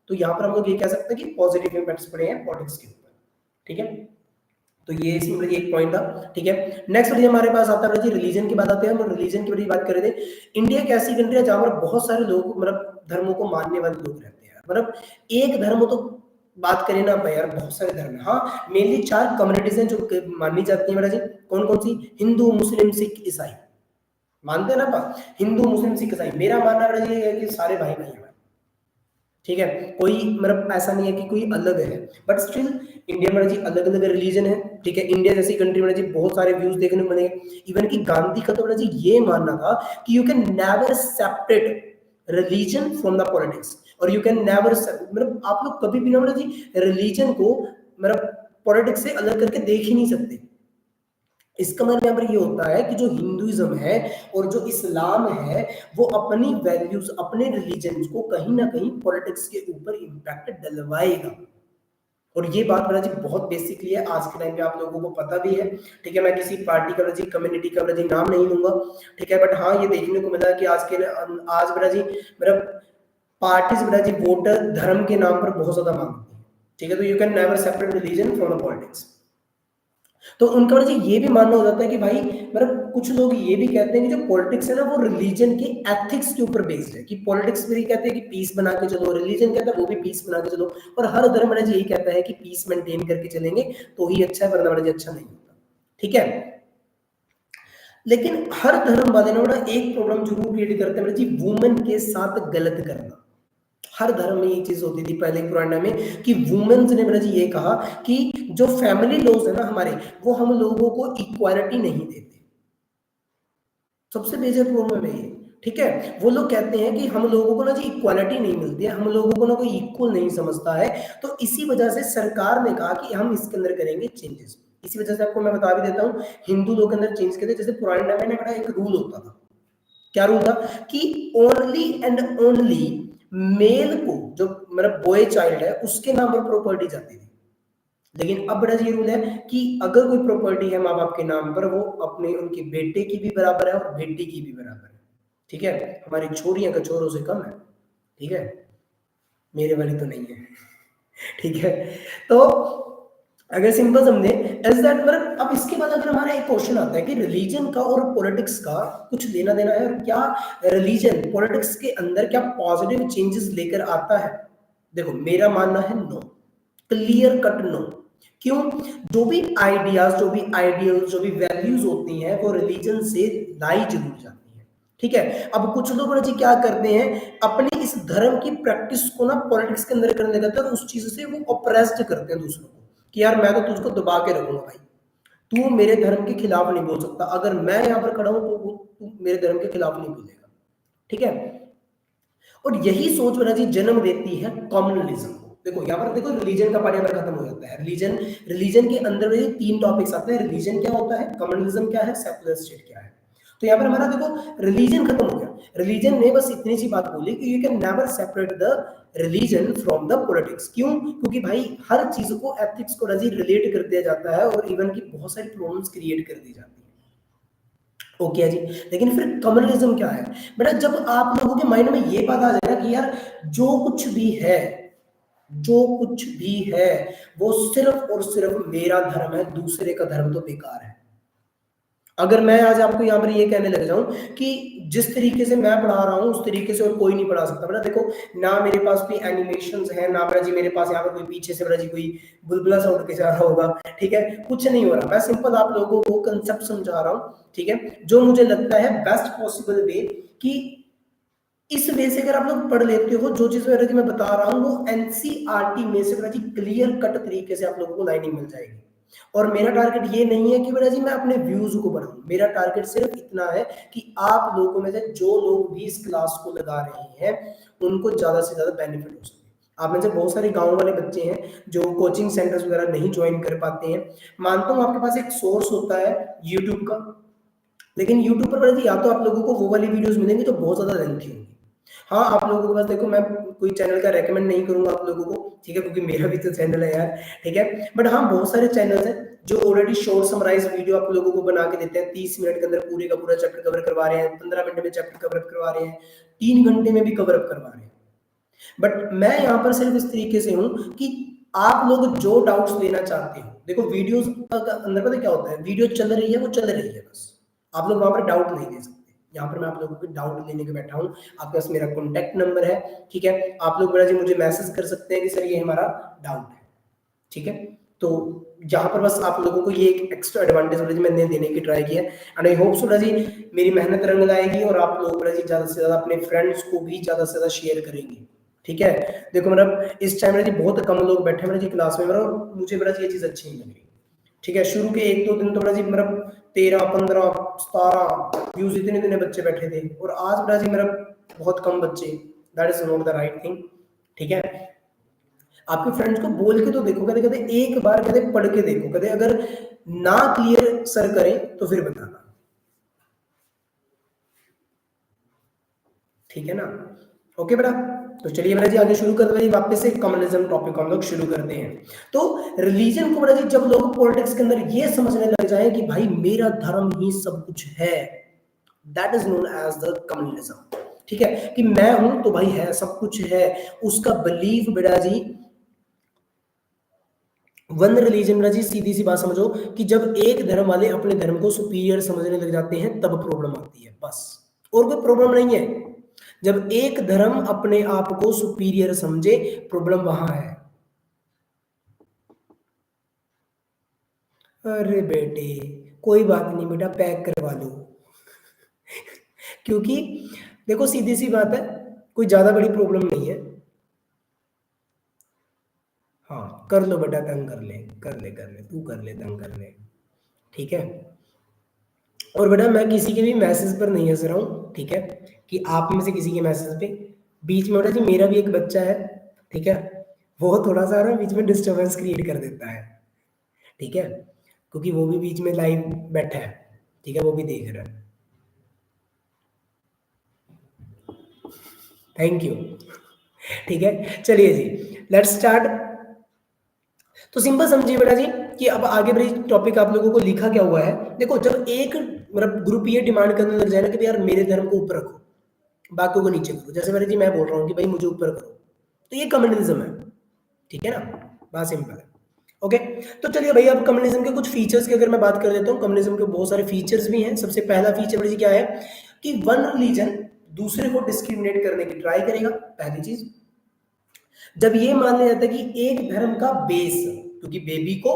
तो यहाँ पर हम लोग ये कह सकते हैं कि पॉजिटिव इंपैक्ट्स पड़े हैं पॉलिटिक्स के ऊपर, ठीक है। तो ये इसमें एक पॉइंट था, ठीक है। नेक्स्ट हमारे पास आता है रिलीजन की बात आते हैं, हम रिलीजन की बड़ी बात कर रहे थे। इंडिया एक ऐसी कंट्री है जहां पर बहुत सारे लोग मतलब धर्मों को मानने वाले लोग रहते हैं, मतलब एक धर्म तो बात करें ना यार, बहुत सारे धर्म है, हाँ मेनली 4 कम्युनिटीज हैं जो मानी जाती है बेटा जी, कौन कौन सी, हिंदू मुस्लिम सिख ईसाई, मानते हैं ना, हिंदू मुस्लिम सिख ईसाई। मेरा मानना बेटा ये है कि सारे भाई भाई हैं, ठीक है, कोई मतलब ऐसा नहीं है कि कोई अलग है, बट स्टिल इंडिया में जी अलग अलग रिलीजन है। ठीक है, इंडिया जैसी कंट्री में जी बहुत सारे व्यूज देखने को मिलेंगे। इवन कि गांधी का तो जी ये मानना था कि you can never separate religion from the politics, और यू कैन नेवर, मतलब आप लोग कभी भी ना जी रिलीजन को मतलब पॉलिटिक्स से अलग करके देख ही नहीं सकते। इसका मतलब यहाँ पर ये होता है कि जो हिंदुइज्म है और जो इस्लाम है वो अपनी वैल्यूज, अपने रिलीजन को कहीं ना कहीं पॉलिटिक्स के ऊपर इम्पैक्ट डलवाएगा। और ये बात मेरा जी बहुत बेसिकली है, आज के टाइम पे आप लोगों को पता भी है। ठीक है, मैं किसी पार्टी का जी, कम्युनिटी का जी नाम नहीं लूंगा। ठीक है, बट हाँ ये देखने को मिला कि आज मेरा जी मेरा पार्टीज मेरा जी वोटर धर्म के नाम पर बहुत ज्यादा मांगती है। ठीक है, तो you can never separate religion from the politics. तो उनका वजह ये भी मानना हो जाता है कि भाई मतलब कुछ लोग ये भी कहते हैं कि जो पॉलिटिक्स है ना वो रिलीजन के एथिक्स के ऊपर बेस्ड है, कि पॉलिटिक्स में कहते हैं कि पीस बना के चलो, रिलीजन कहता है वो भी पीस बना के चलो, और हर धर्म वाला यही कहता है कि पीस मेंटेन करके चलेंगे तो ही अच्छा है, वरना वाला अच्छा नहीं होता। ठीक है, लेकिन हर धर्म वाले ना एक प्रॉब्लम जरूर क्रिएट करते हैं जी, वुमेन के साथ गलत करना। हर धर्म में ये चीज होती थी पहले पुराने में कि वुमेन्स ने मेरा जी ये कहा कि जो फैमिली लॉज है ना हमारे, वो हम लोगों को इक्वालिटी नहीं देते। सबसे मेजर प्रॉब्लम है ये। ठीक है, वो लोग कहते हैं कि हम लोगों को ना जी इक्वालिटी नहीं मिलती है, हम लोगों को ना कोई इक्वल नहीं समझता है। तो इसी वजह से सरकार ने कहा कि हम इसके अंदर करेंगे चेंजेस। इसी वजह से आपको मैं बता भी देता हूँ, हिंदू लोग के अंदर चेंज करते, जैसे पुराने टाइम में बड़ा एक रूल होता था। क्या रूल था कि ओनली एंड ओनली मेल को, जो मेरा बॉय चाइल्ड है उसके नाम पर प्रॉपर्टी जाती थी। लेकिन अब बड़ा ये रूल है कि अगर कोई प्रॉपर्टी है माँ बाप के नाम पर, वो अपने उनके बेटे की भी बराबर है और बेटी की भी बराबर है। ठीक है, हमारी छोरियां कचोरों से कम है। ठीक है, मेरे वाली तो नहीं है। ठीक है, तो अगर सिंपल समझे इज दैट, मतलब अब इसके बाद अगर हमारा एक क्वेश्चन आता है कि रिलीजन का और पॉलिटिक्स का कुछ लेना देना है, और क्या रिलीजन पॉलिटिक्स के अंदर क्या पॉजिटिव चेंजेस लेकर आता है? देखो मेरा मानना है नो, क्लियर कट नो। क्यों? जो भी आइडियाज, जो भी आइडियल्स, जो भी वैल्यूज होती हैं वो रिलीजन से लाई जरूर जाती है। ठीक है, अब कुछ लोग जी क्या करते हैं, अपनी इस धर्म की प्रैक्टिस को ना पॉलिटिक्स के अंदर करने लगते हैं और उस चीज से वो ऑप्रेस्ड करते हैं दूसरों को, कि यार मैं तो तुझको दबा के रखूंगा भाई, तू मेरे धर्म के खिलाफ नहीं बोल सकता, अगर मैं यहाँ पर खड़ा हूं तो वो तू मेरे धर्म के खिलाफ नहीं बोलेगा। ठीक है, और यही सोच मेरा जी जन्म देती है कॉम्युनलिज्म को। देखो यहाँ पर देखो रिलीजन का पार्ट यहाँ पर खत्म हो जाता है। रिलीजन, रिलीजन के अंदर में तीन टॉपिक्स आते हैं, रिलीजन क्या होता है, कम्युनलिज्म क्या है, सेकुलर स्टेट क्या है। तो यहाँ पर हमारा देखो रिलीजन खत्म हो गया। रिलीजन ने बस इतनी सी बात बोली कि you can never separate the religion from the politics. क्यों? क्योंकि भाई हर चीज को एथिक्स को रिलेट कर दिया जाता है और इवन की बहुत सारी प्रॉब्लम्स क्रिएट कर दी जाती है। ओके जी, लेकिन फिर कम्युनलिज्म क्या है बेटा? जब आप लोगों के माइंड में ये बात आ जाए ना कि यार जो कुछ भी है, जो कुछ भी है वो सिर्फ और सिर्फ मेरा धर्म है, दूसरे का धर्म तो बेकार है। अगर मैं आज आपको यहाँ पर ये कहने लग जाऊं कि जिस तरीके से मैं पढ़ा रहा हूँ उस तरीके से और कोई नहीं पढ़ा सकता, बेटा देखो ना मेरे पास कोई एनिमेशंस है ना बेटा जी मेरे पास यहाँ पर कोई पीछे से बेटा जी कोई बुलबुला सा उड़ के जा रहा होगा। ठीक है, कुछ नहीं हो रहा, मैं सिंपल आप लोगों को कंसेप्ट समझा रहा हूँ। ठीक है, जो मुझे लगता है बेस्ट पॉसिबल वे, कि इस वे से अगर आप लोग पढ़ लेते हो जो चीज मैं बता रहा हूँ वो एनसीईआरटी में से बेटा जी क्लियर कट तरीके से आप लोगों को लाइनिंग मिल जाएगी। और मेरा टारगेट ये नहीं है कि बेटा जी मैं अपने व्यूज को बढ़ाऊं, मेरा टारगेट सिर्फ इतना है कि आप लोगों में से जो लोग भी इस क्लास को लगा रहे हैं उनको ज्यादा से ज्यादा बेनिफिट हो सके। आप में से बहुत सारे गांव वाले बच्चे हैं जो कोचिंग सेंटर्स वगैरह नहीं ज्वाइन कर पाते हैं। मानता हूं आपके पास एक सोर्स होता है यूट्यूब का, लेकिन यूट्यूब पर बेटा जी या तो आप लोगों को वो वाली वीडियोस मिलेंगी तो बहुत ज्यादा लेंथी होंगी। हाँ, आप लोगों के पास देखो मैं कोई चैनल का रेकमेंड नहीं करूंगा आप लोगों को, ठीक है, क्योंकि मेरा भी तो चैनल है यार। ठीक है, बट हाँ बहुत सारे चैनल्स हैं जो ऑलरेडी शॉर्ट समराइज वीडियो आप लोगों को बना के देते हैं, 30 मिनट के अंदर पूरे का पूरा चैप्टर कवर करवा रहे हैं, 15 मिनट में चैप्टर कवर करवा रहे हैं, 3 घंटे में भी कवर अप करवा रहे हैं। बट मैं यहाँ पर सिर्फ इस तरीके से हूँ कि आप लोग जो डाउट्स लेना चाहते हो, देखो वीडियोस अंदर पता क्या होता है, वीडियो चल रही है वो चल रही है, बस आप लोग वहां पर डाउट नहीं दे सकते। यहाँ पर मैं आप लोगों को डाउट लेने के बैठा हूँ, आपके पास मेरा कॉन्टेक्ट नंबर है। ठीक है, आप लोग मेरा जी मुझे मैसेज कर सकते हैं कि सर ये हमारा डाउट है। ठीक है, तो यहाँ पर बस आप लोगों को ये एक एक्स्ट्रा एडवांटेज मैंने देने की ट्राई किया एंड आई होप सो जी मेरी मेहनत रंग लाएगी और आप लोग जी ज्यादा से ज्यादा अपने फ्रेंड्स को भी ज्यादा से ज्यादा शेयर करेंगे। ठीक है। देखो मतलब इस टाइम जी बहुत कम लोग बैठे हैं जी क्लास में, मतलब मुझे बड़ा ये चीज अच्छी नहीं लग रही। ठीक है, शुरू के 1-2 दिन तो बड़ा जी मतलब 13, 15, 17 व्यूज इतने बच्चे बैठे थे, और आज बड़ा जी मेरा बहुत कम बच्चे। That is not the right thing. ठीक है, आपके फ्रेंड्स को बोल के तो देखो, कहते कहते एक बार कहते पढ़ के देखो, कहते अगर ना क्लियर सर करें तो फिर बताना। ठीक है ना, ओके बेटा। तो चलिए बेटा जी आगे शुरू करते हैं, वापस से कम्युनिज्म टॉपिक हम लोग शुरू करते हैं। तो रिलीजन को बेटा जी जब लोग पॉलिटिक्स के अंदर ये समझने लग जाए कि भाई मेरा धर्म ही सब कुछ है, that is known as the communism. ठीक है, कि मैं हूं तो भाई है सब कुछ है, उसका बिलीफ बेटा जी वन रिलीजन। बेटा जी सीधी सी बात समझो कि जब एक धर्म वाले अपने धर्म को सुपीरियर समझने लग जाते हैं तब प्रॉब्लम आती है, बस और कोई प्रॉब्लम नहीं है। जब एक धर्म अपने आप को सुपीरियर समझे, प्रॉब्लम वहां है। अरे बेटे कोई बात नहीं बेटा, पैक करवा लो। क्योंकि देखो सीधी सी बात है, कोई ज्यादा बड़ी प्रॉब्लम नहीं है। हाँ कर लो बेटा, तंग कर ले, तू कर ले, तंग कर ले। ठीक है, और बेटा मैं किसी के भी मैसेज पर नहीं हंस रहा हूँ, ठीक है, कि आप में से किसी के मैसेज पे। बीच में बेटा जी मेरा भी एक बच्चा है, ठीक है, वो थोड़ा सा ना बीच में डिस्टरबेंस क्रिएट कर देता है। ठीक है, क्योंकि वो भी बीच में लाइव बैठा है, ठीक है, वो भी देख रहा है। Thank you. ठीक है, चलिए जी लेट्स स्टार्ट। तो सिंपल समझिए बेटा जी कि अब आगे बड़ी टॉपिक आप लोगों को लिखा क्या हुआ है। देखो जब एक मतलब ग्रुप ये डिमांड करने लग जाए ना कि यार मेरे धर्म को ऊपर रखो, बाकियों को नीचे करो, जैसे बेटा जी मैं बोल रहा हूँ कि भाई मुझे ऊपर करो, तो ये कम्युनलिज्म है। ठीक है ना, बात सिंपल है। ओके, तो चलिए भाई अब कम्युनिज्म के कुछ फीचर्स की अगर मैं बात कर देता हूँ। कम्युनिज्म के बहुत सारे फीचर्स भी हैं। सबसे पहला फीचर बेटा जी क्या है कि वन रिलीजन दूसरे को डिस्क्रिमिनेट करने की ट्राई करेगा, पहली चीज। जब ये मान लिया जाता है कि एक धर्म का बेस, क्योंकि बेबी को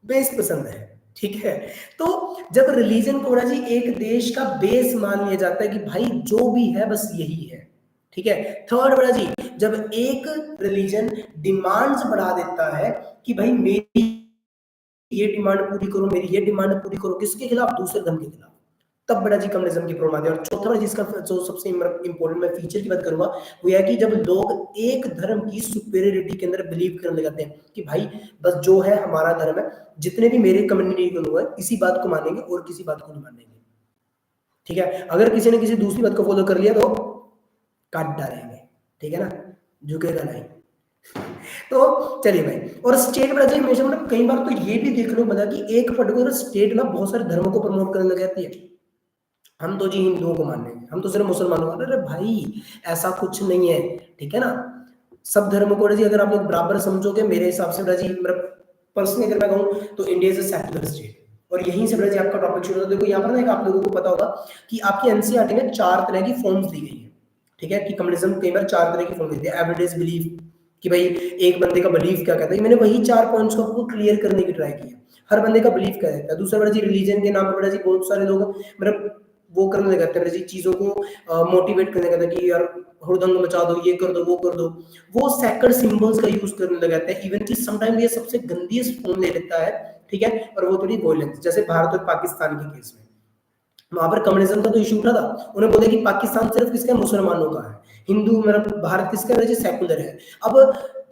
बेस पसंद है, ठीक है, तो जब रिलीजन को ना जी एक देश का बेस मान लिया जाता है कि भाई जो भी है बस यही है। ठीक है, थर्ड बड़ा जी जब एक रिलीजन डिमांड्स बढ़ा देता है कि भाई मेरी ये डिमांड पूरी करो, मेरी ये डिमांड पूरी करो, किसके खिलाफ? दूसरे धर्म के खिलाफ, तब बड़ा जी कम्युनिज्म की प्रॉब्लम आती है। और चौथा बड़ा जिसका जो सबसे इंपॉर्टेंट मैं फीचर की बात करूंगा वो यह है कि जब लोग एक धर्म की सुपेरियरिटी के अंदर बिलीव करने लगते हैं कि भाई बस जो है हमारा धर्म है, जितने भी मेरे कम्युनिटी के लोग हैं इसी बात को मानेंगे और किसी बात को नहीं मानेंगे। ठीक है, अगर किसी ने किसी दूसरी बात को फॉलो कर लिया तो काट डालेंगे। ठीक है ना, झुकेगा नहीं। तो चलिए भाई, और स्टेट बड़ा हमेशा मतलब कई बार तो ये भी देखने को मिला कि एक पर्टिकुलर स्टेट ना बहुत सारे धर्मों को प्रमोट करने लग जाती है। हम तो जी हिंदुओं को मान लेंगे, हम तो सिर्फ मुसलमानों को। अरे भाई ऐसा कुछ नहीं है, ठीक है ना। सब धर्मों को जी अगर आप लोग बराबर समझोगे, मेरे हिसाब से जी मतलब पर्सनली अगर मैं कहूँ तो India is a secular state. और यहीं से जी आपका टॉपिक शुरू होता है। देखो यहाँ पर ना एक आप लोगों को पता होगा कि आपकी एनसीईआरटी में 4 तरह की फॉर्म्स दी गई है। ठीक है, कि कम्युनिज्म कई बार 4 तरह की फॉर्म देती है। एवरीडेज बिलीफ, कि भाई एक बंदे का बिलीफ क्या कहता है, मैंने वही 4 पॉइंट्स को आपको क्लियर करने की ट्राई की है। हर बंदे का बिलीफ क्या रहता है। दूसरा बड़ा जी रिलीजन के नाम पर जी बहुत सारे लोग मतलब वो करने लगते हैं जी, चीजों को मोटिवेट करने लगते हैं कि यार हुड़दंग मचा दो, ये कर दो, वो कर दो। वो सेक्रेड सिंबल्स का यूज करने लग जाते हैं। इवन कि समटाइम ये सबसे गंदीस्ट फॉर्म ले लेता है। ठीक है, और वो थोड़ी वॉयलेंस, जैसे भारत और पाकिस्तान के केस में वहां पर कम्युनिज्म का तो इशू उठा था। उन्हें बोले कि पाकिस्तान सिर्फ किसका, मुसलमानों का है, हिंदू मतलब भारत किसका है, सेकुलर है। अब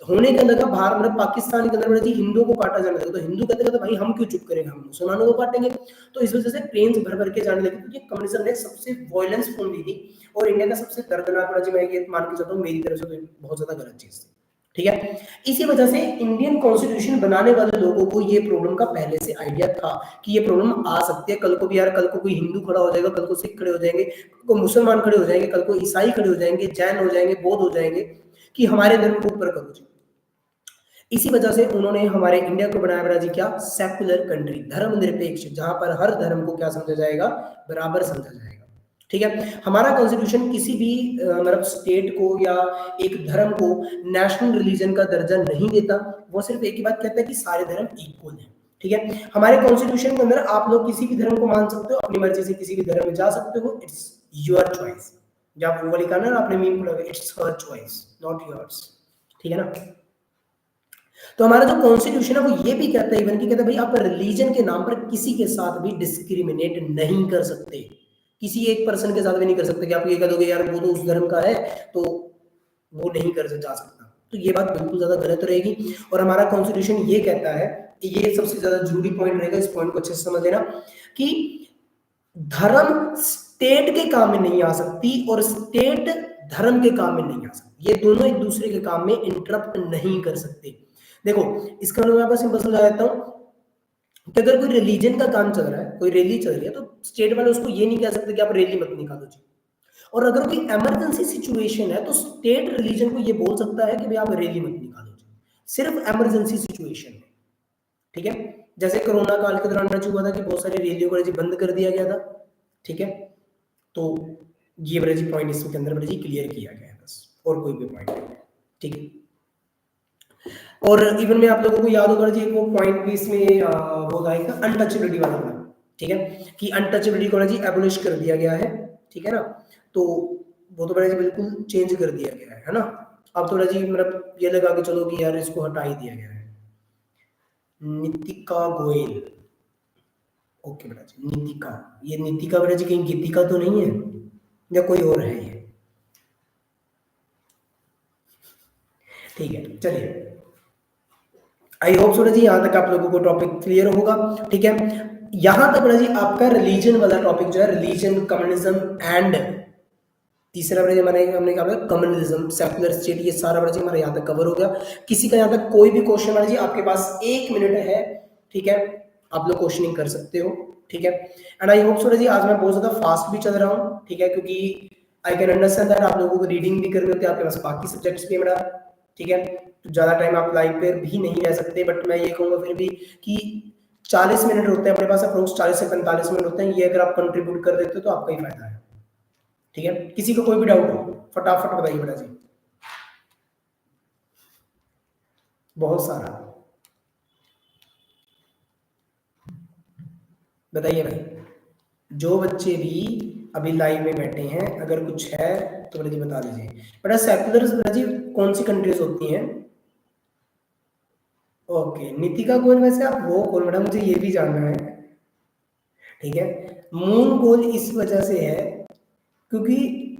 होने के अंदर भारत मतलब पाकिस्तान के अंदर जी हिंदुओं को काटा जाने लगा, तो हिंदू कहते कहते भाई हम क्यों चुप करेंगे, हम मुसलमानों को काटेंगे। तो इस वजह से प्लेन्स भर भर के जाने लगे, क्योंकि कम्युनिज्म ने सबसे वॉयलेंस फॉर्म दी थी। और इंडिया का सबसे दर्दनाक जी मैं ये मान के चलता हूँ, मेरी तरफ से तो बहुत ज्यादा गलत चीज थी। ठीक है, इसी वजह से इंडियन कॉन्स्टिट्यूशन बनाने वाले लोगों को ये प्रॉब्लम का पहले से आइडिया था कि ये प्रॉब्लम आ सकती है। कल को भी यार, कल को कोई हिंदू खड़ा हो जाएगा, कल को सिख खड़े हो जाएंगे, कल को मुसलमान खड़े हो जाएंगे, कल को ईसाई खड़े हो जाएंगे, जैन हो जाएंगे, बौद्ध हो जाएंगे कि हमारे धर्म को ऊपर करो जी। इसी वजह से उन्होंने हमारे इंडिया को बनाया बड़ा जी क्या, सेक्युलर कंट्री, धर्मनिरपेक्ष, जहां पर हर धर्म को क्या समझा जाएगा, बराबर समझा जाएगा। ठीक है, हमारा कॉन्स्टिट्यूशन किसी भी मतलब स्टेट को या एक धर्म को नेशनल रिलीजन का दर्जा नहीं देता। वो सिर्फ एक ही बात कहता है कि सारे धर्म इक्वल हैं। ठीक है, हमारे कॉन्स्टिट्यूशन के अंदर आप लोग किसी भी धर्म को मान सकते हो, अपनी मर्जी से किसी भी धर्म में जा सकते हो, इट्स योर चॉइस, जब वो वाली कहा ना आपने मीम पढ़ा, it's her choice not yours, ठीक है ना। तो हमारा जो कॉन्स्टिट्यूशन है वो ये भी कहता है, इवन की कहता है भाई आप रिलीजन के नाम पर किसी के साथ भी डिस्क्रिमिनेट नहीं कर सकते, किसी एक पर्सन के साथ भी नहीं कर सकते कि आप ये कह दोगे यार वो तो उस धर्म का है तो वो नहीं कर जा सकता, तो ये बात बिल्कुल ज्यादा गलत रहेगी। और हमारा कॉन्स्टिट्यूशन ये कहता है, ये सबसे ज्यादा जरूरी पॉइंट रहेगा, इस पॉइंट को अच्छे से समझ लेना, कि धर्म स्टेट के काम में नहीं आ सकती और स्टेट धर्म के काम में नहीं आ सकती, ये दोनों एक दूसरे के काम में इंटरप्ट नहीं कर सकते। देखो इसका मैं आपको सिंपल समझा देता हूं कि अगर कोई रिलीजन का काम चल रहा है, कोई रैली चल रही है, तो स्टेट वाले उसको ये नहीं कह सकते कि आप रैली मत निकालो जी। और अगर कोई इमरजेंसी सिचुएशन है तो स्टेट रिलीजन को ये बोल सकता है कि भाई आप रैली मत निकालो जी, सिर्फ इमरजेंसी सिचुएशन में, ठीक है। जैसे कोरोना काल के दौरान रच हुआ था कि बहुत सारी रैलियों को बंद कर दिया गया था, ठीक है। तो ये बड़ा जी पॉइंट इसके अंदर बड़ा जी क्लियर किया गया है, बस और कोई भी पॉइंट नहीं है, ठीक है। और इवन में आप लोगों को याद होगा जी वो पॉइंट भी इसमें वो आएगा अनटचेबिलिटी वाला, ठीक है, कि अनटचेबिलिटी को जी एबोलिश कर दिया गया है, ठीक है ना। तो वो तो बड़ा जी बिल्कुल चेंज कर दिया गया है ना। अब थोड़ा जी मतलब ये लगा के चलो कि यार इसको हटा ही दिया गया है। नितिका गोयल, ओके बेटा जी, नीतिका, ये नीतिका बेटा जी कहीं गीतिका तो नहीं है या कोई और है ये, ठीक है। चलिए आई होप सो जी यहाँ तक आप लोगों को टॉपिक क्लियर होगा, ठीक है। यहाँ तक बेटा जी आपका रिलीजन वाला टॉपिक जो है, रिलीजन, कम्युनिज्म एंड तीसरा बड़ा जी हमने कहा कम्युनिज्म, सेक्युलर स्टेट, ये सारा बड़ा जी हमारा यहाँ तक कवर हो गया। किसी का यहाँ तक कोई भी क्वेश्चन बड़ा जी आपके पास 1 मिनट है, ठीक है, आप लोग क्वेश्चनिंग कर सकते हो, ठीक है। एंड आई होप सो जी आज मैं बहुत ज्यादा फास्ट भी चल रहा हूँ, ठीक है, क्योंकि आई कैन अंडरस्टैंड दैट आप लोगों को रीडिंग भी करनी होती है, आपके पास बाकी सब्जेक्ट्स भी है बड़ा, ठीक है। तो ज्यादा टाइम आप लाइव पे भी नहीं रह सकते, बट मैं ये कहूंगा फिर भी कि 40 मिनट होते हैं अपने पास, अप्रोक्स 40 से 45 मिनट होते हैं, ये अगर आप कंट्रीब्यूट कर देते हो तो आपका ही फायदा है, ठीक है। किसी को कोई भी डाउट हो फटाफट बताइए बेटा जी, बहुत सारा बताइए भाई, जो बच्चे भी अभी लाइव में बैठे हैं अगर कुछ है तो बेटा जी बता दीजिए। बेटा सेक्युलर बेटा जी कौन सी कंट्रीज होती हैं? ओके नीतिका गोल, वैसे आप वो कौन बेटा, मुझे ये भी जानना है, ठीक है। मून गोल इस वजह से है क्योंकि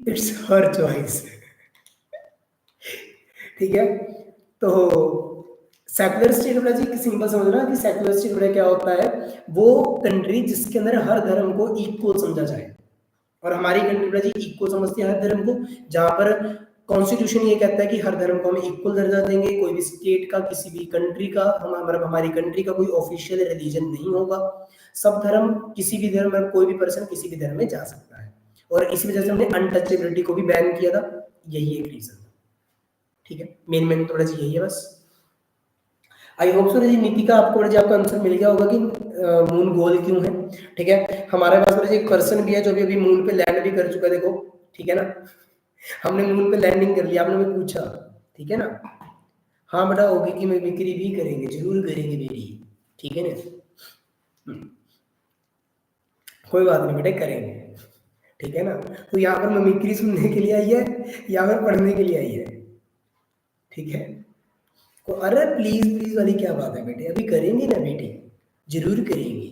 इट्स हर चॉइस, ठीक है। तो सेक्युलर स्टेट बेटा जी सिंपल समझना कि सेक्युलर स्टेट बेटा क्या होता है, वो कंट्री जिसके अंदर हर धर्म को इक्वल समझा जाए, और हमारी कंट्री बेटा जी इक्वल समझती है हर धर्म को, जहां पर कॉन्स्टिट्यूशन ये कहता है कि हर धर्म को हम इक्वल दर्जा देंगे, कोई भी स्टेट का, किसी भी कंट्री का, मतलब हमारी कंट्री का कोई ऑफिशियल रिलीजन नहीं होगा, सब धर्म, किसी भी धर्म में कोई भी पर्सन किसी भी धर्म में जा सकता है, और इसी वजह से हमने अनटचेबिलिटी को भी बैन किया था, यही एक रीजन, ठीक है। मेन तो जी यही है बस। आई होप सो जी नीतिका आपको जी आपका आंसर मिल गया होगा कि मून गोल क्यों है, ठीक है। हमारे पास एक पर्सन भी है जो भी अभी मून पे लैंड भी कर चुका है, देखो, ठीक है ना, हमने मून पे लैंडिंग कर लिया, आपने मुझे पूछा, ठीक है ना। हाँ बेटा होगी कि मिमिक्री भी करेंगे, जरूर करेंगे बेटी, ठीक है ना। कोई बात नहीं बेटे करेंगे, ठीक है ना। तो यहाँ पर मिमिक्री सुनने के लिए आई है या फिर पढ़ने के लिए आई है, ठीक है। तो अरे प्लीज प्लीज वाली क्या बात है बेटे, अभी करेंगे ना बेटे, जरूर करेंगे,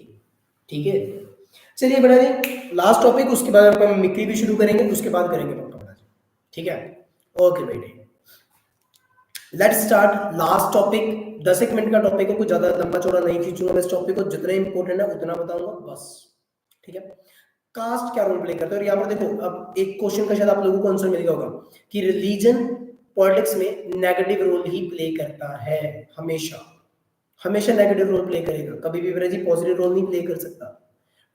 ठीक है। चलिए बेटा जी लास्ट टॉपिक, उसके बाद अपन मिमिक्री भी शुरू करेंगे, उसके बाद करेंगे पक्का बेटा जी, ठीक है। ओके बेटे let's start last topic, 10 minute का टॉपिक है, कुछ ज्यादा लंबा चौड़ा नहीं खींचूंगा मैं इस टॉपिक को, जितना इंपॉर्टेंट है उतना बताऊंगा बस, ठीक है। कास्ट क्या रोल प्ले करता है, और यहाँ पर देखो अब एक क्वेश्चन का शायद आप लोगों को आंसर मिल गया होगा कि रिलीजन पॉलिटिक्स में नेगेटिव रोल ही प्ले करता है, हमेशा हमेशा नेगेटिव रोल प्ले करेगा, कभी भी जी पॉजिटिव रोल नहीं प्ले कर सकता,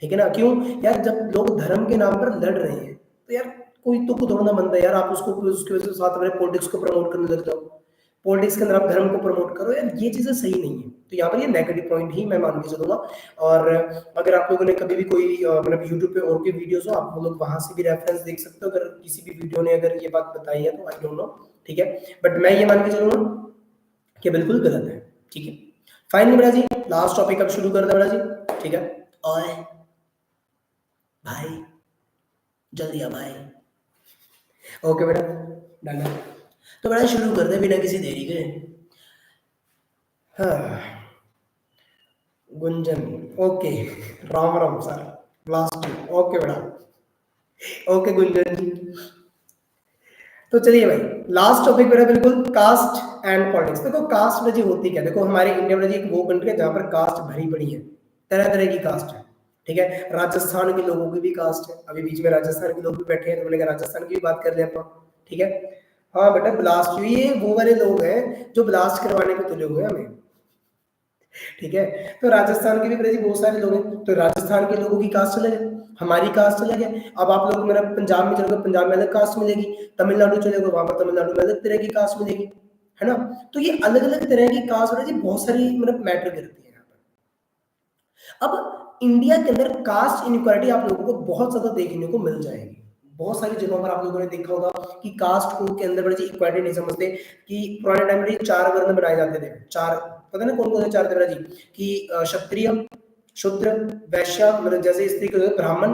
ठीक है ना। क्यों यार, जब लोग धर्म के नाम पर लड़ रहे हैं तो यार कोई तुक थोड़ा ना बनता है यार, आप उसको उसकी वजह से साथ में पॉलिटिक्स को प्रमोट करने लग जाओ, पॉलिटिक्स के अंदर आप धर्म को प्रमोट करो, यार ये चीजें सही नहीं है, तो यहाँ पर ये नेगेटिव पॉइंट ही मैं मान के चलूंगा। और अगर आप लोगों ने कभी भी कोई मतलब यूट्यूब पे और भी वीडियोस हो, आप लोग वहां से भी रेफरेंस देख सकते हो, अगर किसी भी वीडियो ने अगर ये बात बताई है तो आई डोंट नो, ठीक है, बट मैं ये मान के चलूंगा कि बिल्कुल गलत है, ठीक है। फाइनली बेटा जी लास्ट टॉपिक अब शुरू करते हैं बेटा जी, ठीक है। ओए भाई जल्दी आ भाई, ओके बेटा, डन है। तो बेटा शुरू करते हैं बिना किसी देरी के। हाँ, Gunjan, okay, Ram Ram sir, last, okay बेटा, ओके गुंजन जी। तो चलिए भाई, लास्ट टॉपिक मेरा बिल्कुल कास्ट एंड पॉलिटिक्स। देखो कास्ट में जी होती क्या, देखो हमारे इंडिया में जी एक वो कंट्री है जहाँ पर कास्ट भरी पड़ी है, तरह तरह की कास्ट है। ठीक है, राजस्थान के लोगों की भी कास्ट है, अभी बीच में राजस्थान के लोग भी बैठे हैं तो मैंने कहा राजस्थान की भी बात कर ले अपन। ठीक है, हाँ बेटा, ब्लास्ट, ये वो वाले लोग हैं जो ब्लास्ट करवाने पे तुले हुए हैं हमें। ठीक है, तो राजस्थान के भी ब्रजी बहुत सारे लोग हैं, तो राजस्थान के लोगों की कास्ट अलग है, हमारी कास्ट अलग है। अब आप लोग मेरा पंजाब में चलोगे, पंजाब में अलग कास्ट मिलेगी, तमिलनाडु चलोगे वहां पर तमिलनाडु में अलग तरह की कास्ट मिलेगी, है ना। तो ये अलग अलग तरह की कास्ट ब्रजी बहुत सारी मतलब मैटर करती है यहाँ पर। अब इंडिया के अंदर कास्ट इनइक्वालिटी आप लोगों को बहुत ज्यादा देखने को मिल जाएगी। बहुत सारी जगहों पर आप लोगों ने देखा होगा कि कास्ट को के अंदर बड़ी इक्वालिटी नहीं समझते, कि पुराने टाइम में चार वर्ण बनाए जाते थे, चार, पता ना कौन कौन से चार थे जी, कि क्षत्रिय, शूद्र, वैश्य, मतलब जैसे स्त्री को ब्राह्मण,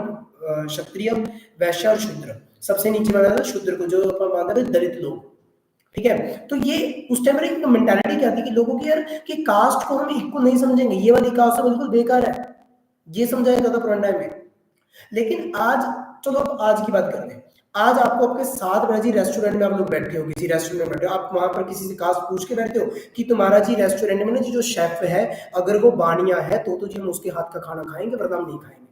क्षत्रिय, वैश्य और शूद्र, सबसे नीचे माना था शूद्र को, जो अपन मानते थे दलित लोग। ठीक है, तो ये उस टाइम एक मेंटालिटी क्या थी कि लोगों की यार कि कास्ट को हम इक्वल नहीं समझेंगे, ये वाली कास्ट तो बिल्कुल बेकार है, ये समझाया जाता पुराने टाइम में। लेकिन आज, चलो अब आज की बात करते हैं। आज आपको आपके साथ में जी रेस्टोरेंट में आप लोग बैठे हो, किसी रेस्टोरेंट में बैठे हो, आप वहां पर किसी से कास्ट पूछ के बैठते हो कि तुम्हारा जी रेस्टोरेंट में ना जी जो शेफ है अगर वो बानिया है तो जी हम उसके हाथ का खाना खाएंगे वरना हम नहीं खाएंगे।